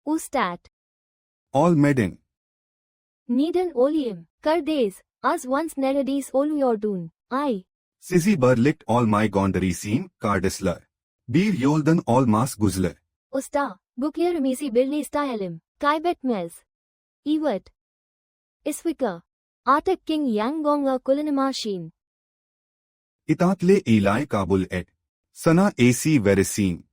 Ustad. Olmadan. Neden olayım? Kardeş, az once neredeyse oluyordun. Ay. Sizi birlikte olmay gönderirsin kardeşler. Bir yoldan olmaz güzler. Usta, buklerimizi birleştirelim. Kaybetmez. Evet. İsvika. Artık King Yangonga kullanamazsın. İtaatle ilay kabul et. Sana AC veresin.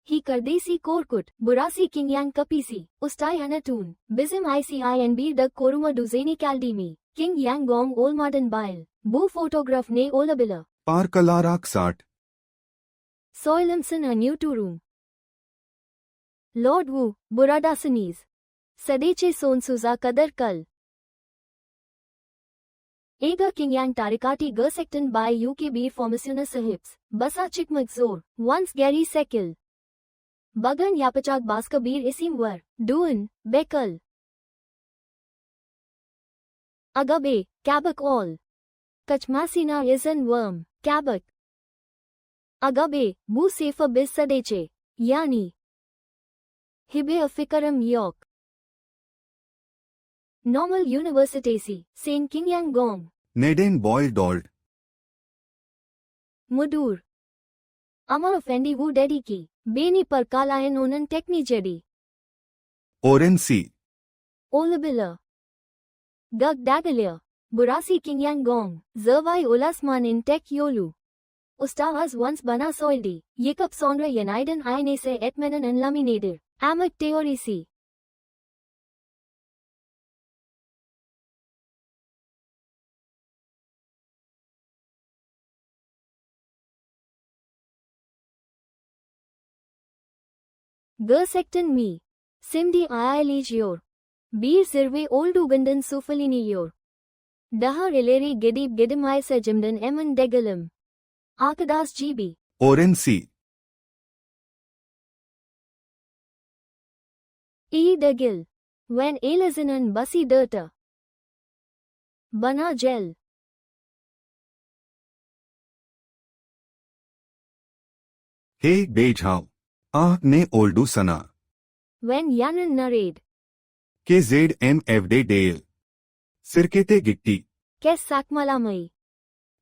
Hi kardeşi korkut, burası King Yang kapisi, ustay anatun, bizim ICIN bir dag koruma düzeni kaldimi. King Yang Gong olmadan bail. Bu fotoğraf ne olabilir? Parkalarak sart. Soylamsın a new to room. Lord Wu, buradasınız. Sadeche sonsuza kadar kal. Ega Kingyang Tarikati Gersekten by UKB Formasuna Sahibs. Basa Chikmagzor. Once Gary Sekil. Bagan Yapachak Baskabir Isim War. Duan, Bekal. Agabe, Kabak all. Kachmasina Izan Worm, Kabak. Agabe, Bu Sefa Bis Sadeche. Yani. Hibe Afikaram Yok. Normal University, Saint Kingyang Gong. Neden Boyle Dold. Mudur. Ama Fendi Wu Dediki. Beni par Kalayan Onan Tekni Jedi. Oren C. Olabilla. Gug Dagalia. Burasi Kingyang Gong. Zervai Ulasman in Tek Yolu. Ustavas once Bana Soildi. Yekap Sondra Yaniden Ainese Etmenan and Laminader. Amak Teorisi. Gersekten me. Simdi Ayaligior. Bir Zirve Oldugandan Sufalinior. Daha Ileri Gedib Gedimai Sejimdan Eman Degalim. Akadas GB. Oren C. E. Degil. When Elazinan Basi Dirta. Bana Gel. Hey Bejhao. Ah ne oldu sana. When Yanan Narade. KZMFD Dale. Sirkete gitti. Kes Sakmalamai.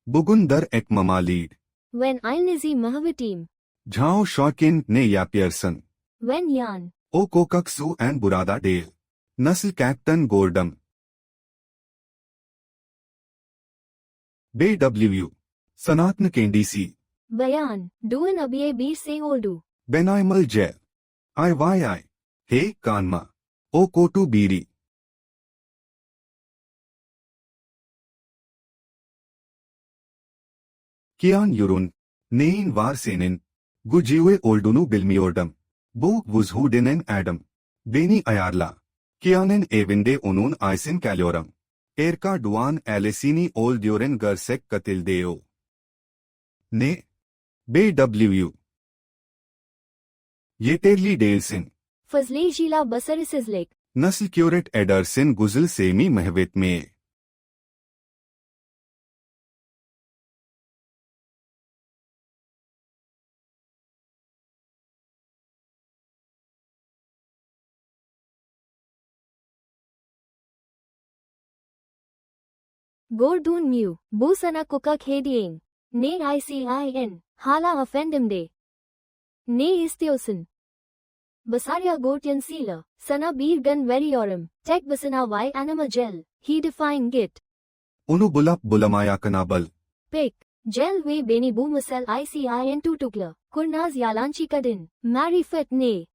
Bugundar ekmama lead. When Ilnizi Mahavitim. Jhao Shorkin ne Yapierson. When Yan. O Kokaksu and Burada Dale. Nasl Captain Gordam. BW. Sanatna Kendisi. Bayan. Duan Abye Bir Se Oldu. Benaimal Je. IYI. Hey Kanma. O Kotu Biri. Kian Yurun. Nein Varsenin. Gujiwe Oldunu Bilmiordam. Bu Wuzhudinen Adam. Beni Ayarla. Kianen Evinde Unun Aisin Kalioram. Erka Duan Alesini Olduren Gersek Katildeo. Ne. BW. Yeterli Dalesin. Fazle Jila Basarisizlik. Nasl Curate Edersin Guzul Semi Mehvet Me. Gordun Mu. Busana Kukak Hediang. Ne ICIN. Hala Offendimde. Ne Istiosin. Basaria Gortian Sila. Sana Bir Gun Veriorum. Tek Basana Y Anima Gel. He defying Git. Unu Bulap Bulamaya Kanabal. Pick. Gel We Beni Bumusel ICIN Tutukla. Kurnaz Yalanchi Kadin. Marifet Ne.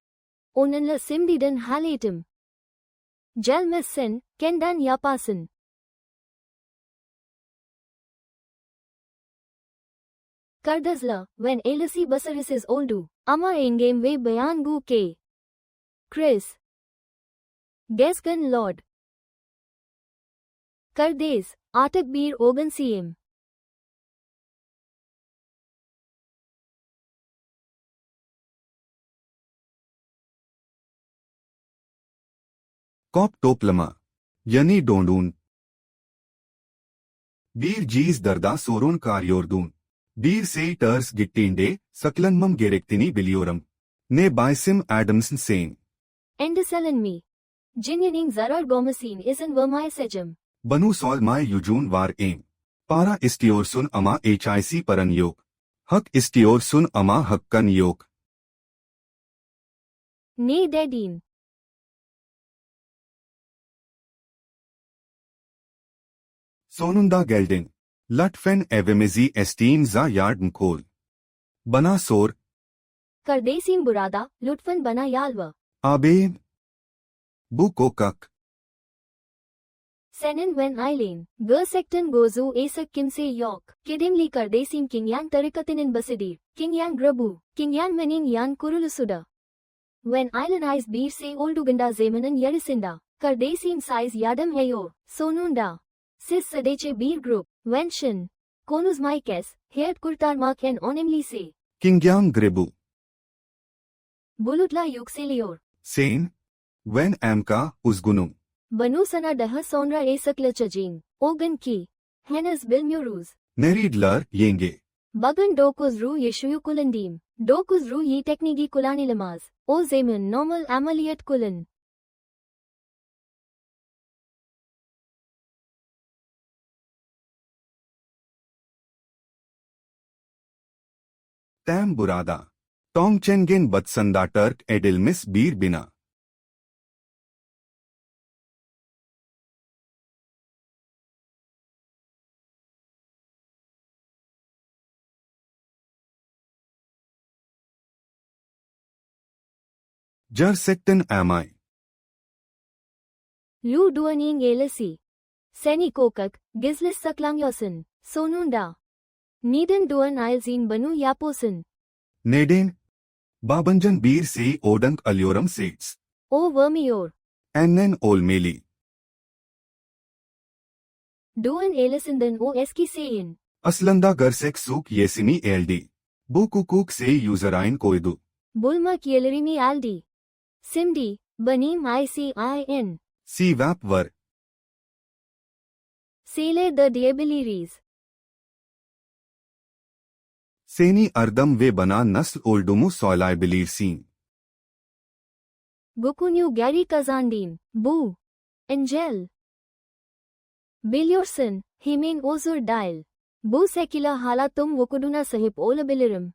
Onanla Simdidan Halatum. Gel Messin. Kendan Yapasin. Kardazla, when Elasi Basaris is oldu, Ama Engame We Bayan Gu K. Chris. Gesgan Lord. Kardes, Atak Bir Ogan CM. Kop Toplama. Yani Dondun. Bir G's Darda Sorun Karyordun. Bir Say Ters Gittinde, Saklanmam Gerektini Biliorum. Ne Baisim Adamson Sane. Endeselin me. Jinyaning Zarar Gomasin isn't Vermai Sejam. Banu Sol Mai Yujun Var Aim. Para Istiorsun Ama HIC Paran Yok. Hak Istiorsun Ama Hakkan Yok. Ne Dedin. Sonunda geldin. Lütfen evimizi estiğinize yardım kol. Bana sor. Kardesim burada, lütfen bana yalva. Ağabeyim. Bu kokak. Senin when Eileen, Gersekten Gozu Asak Kimse Yok, Kidimli Kardesim Kingyang Tarikatinin Basidir, Kingyang Grabu, Kingyang Menin Yan Kurulusuda. Wenn Eileneis bir se olduganda zemanen yarisinda. Kardesim size yadam heyor. Sonunda. Siz sadece bir grup. Wenschen. Konuz maikes. Hert kurtarmak en önemli se. Kingyang Grebu. Bulutla yükseliyor. Sen. When Amka, Uzgunum. Banu sana daha sonra esaklaşacağım. O gün ki. Henüz bilmiyoruz. Neridler, Yenge. Bugün 9 ru yaşıyor kullandım. 9 ru iyi tekniği kullanılamaz. O zaman normal ameliyat kullan. Tam burada. Tongchengen Batsanda Turk edilmiş bir bina. Gerçekten amay. Lu duaning elasi. Seni kokak, gizlis saklanıyorsun. Sonunda. Neden duan ailzin banu yapıyorsun? Neden? Babancan bir şey odank alıyorum sets. O vermiyor. Annen olmalı. Duan elasinden o eski seyin. Aslında gerçek suk yesini elde. Bu kukuk se userine koydu. Bulmak yelerimi aldi. Simdi, benim ICIN. Swap var. Sele de diyebiliriz. Seni ardam ve bana nasıl olduğumu söyleyebilirsin. Gokunyu geri kazandım. Bu. Angel. Biliyorsun, hemen özür değil. Bu şekilde halatım vukuduna sahip olabilirim.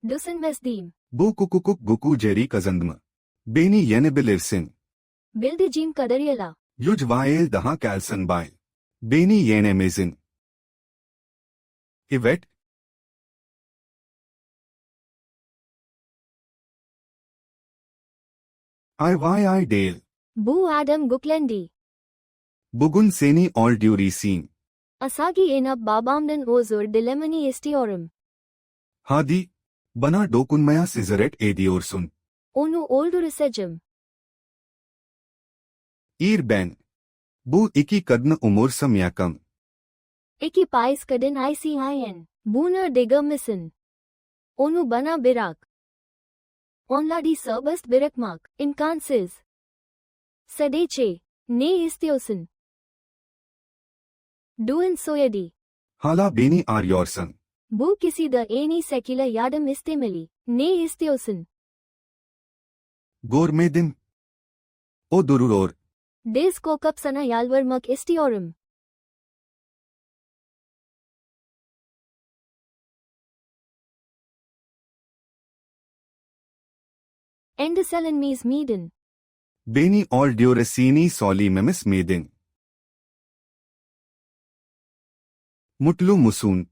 Düşünmezdim. Bu kukuk guku jeri kazandı mı? Beni yenebilirsin. Bildiğim kadarıyla. Yücvael daha kalsın bay. Beni yenemezsin. Evet. Ay değil. Bu adam guklendi. Bugün seni öldürürsün. Asagi inap babamdan özür dilemeni istiyorum. Hadi. Bana dokunmaya cesaret ediyorsun. Onu öldüreceğim. Ben. Bu iki kadını umursamayakam. İki pais kadın ICIN. Buna degamısın. Onu bana bırak. Onları serbest bırakmak imkansız. Sadece, ne istiyorsun? Duan soyadi. Hala beni arıyorsun. Bu kisi de en iyi şekilde yardım istemeli. Ne istiyorsun? Görmedim. O duruyor. Diz kokap sana yalvarmak istiyorum. Endişelenmeyiz miydin? Beni öldürürseni söylememiz miydin? Mutlu musun?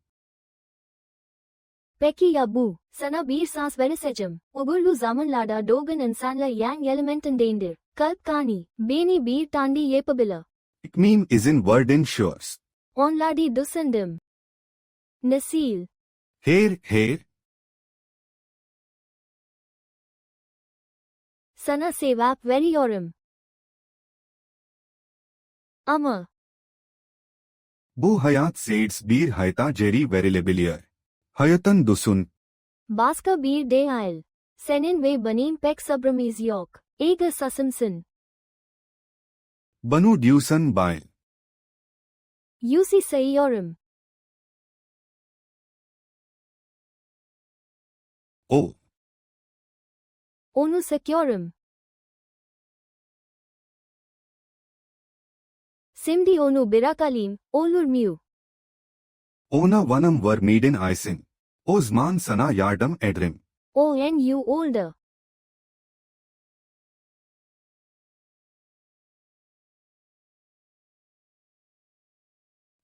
Peki ya bu? Sana bir şans vereceğim. Uğurlu zamanlarda doğan insanla yan elementindendir. Kalp kani, beni bir tandi yapabilir. İkmim izin verdin şurs. Onları düşündüm. Nasil. Her. Sana sevap veriyorum. Ama, Bu hayat sets bir hayata jeri verilebilir. Hayatın düşün. başka bir değil. Senin ve benim pek sabrımız yok. Ega sasımsın. Banu diyorsun bay. Yusi sayıyorum. O. Onu sıkıyorum. Şimdi onu bırakalım, olur mu? Ona vanam var maiden aysin. O zaman sana yardım ederim. O en you oldu.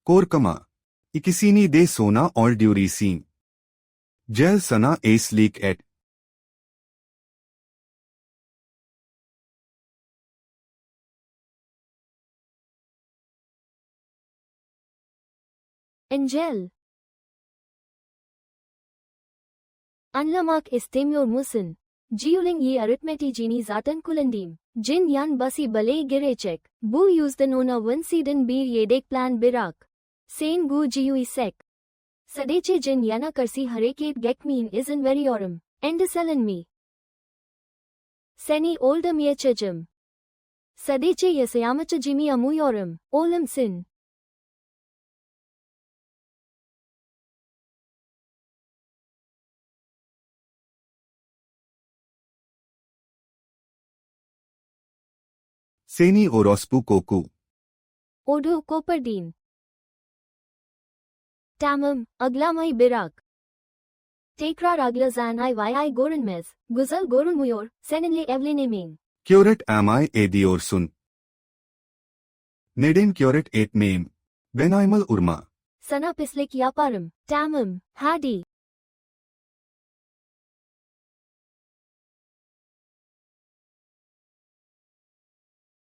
Korkama. İkisini de sona öldürürsün. Gel sana eşlik et. Angel. Anlamak istemiyor musun? Jiuling ye arithmetigini zaten kulandim. Jin yan basi balay girecek. Bu yüzden ona vansiden bir yedek plan birak. Sen gu jiu isek. Sadece jin yana karsi hareket gekmin izin veriyorum. Endişelen mi? Seni oldamaya Sadece yaşayamacağımı umuyorum. Olamsın. Seni orospu koku. Odu kopardin. Tamam, aglamay birak. Tekrar aglazan ay görünmez. Güzel görünmüyor, seninle evlenemeyim. Küret am I ediyorsun? Neden küret etmeyim? Ben aymal urma. Sana pislik yaparım. Tamam, hadi.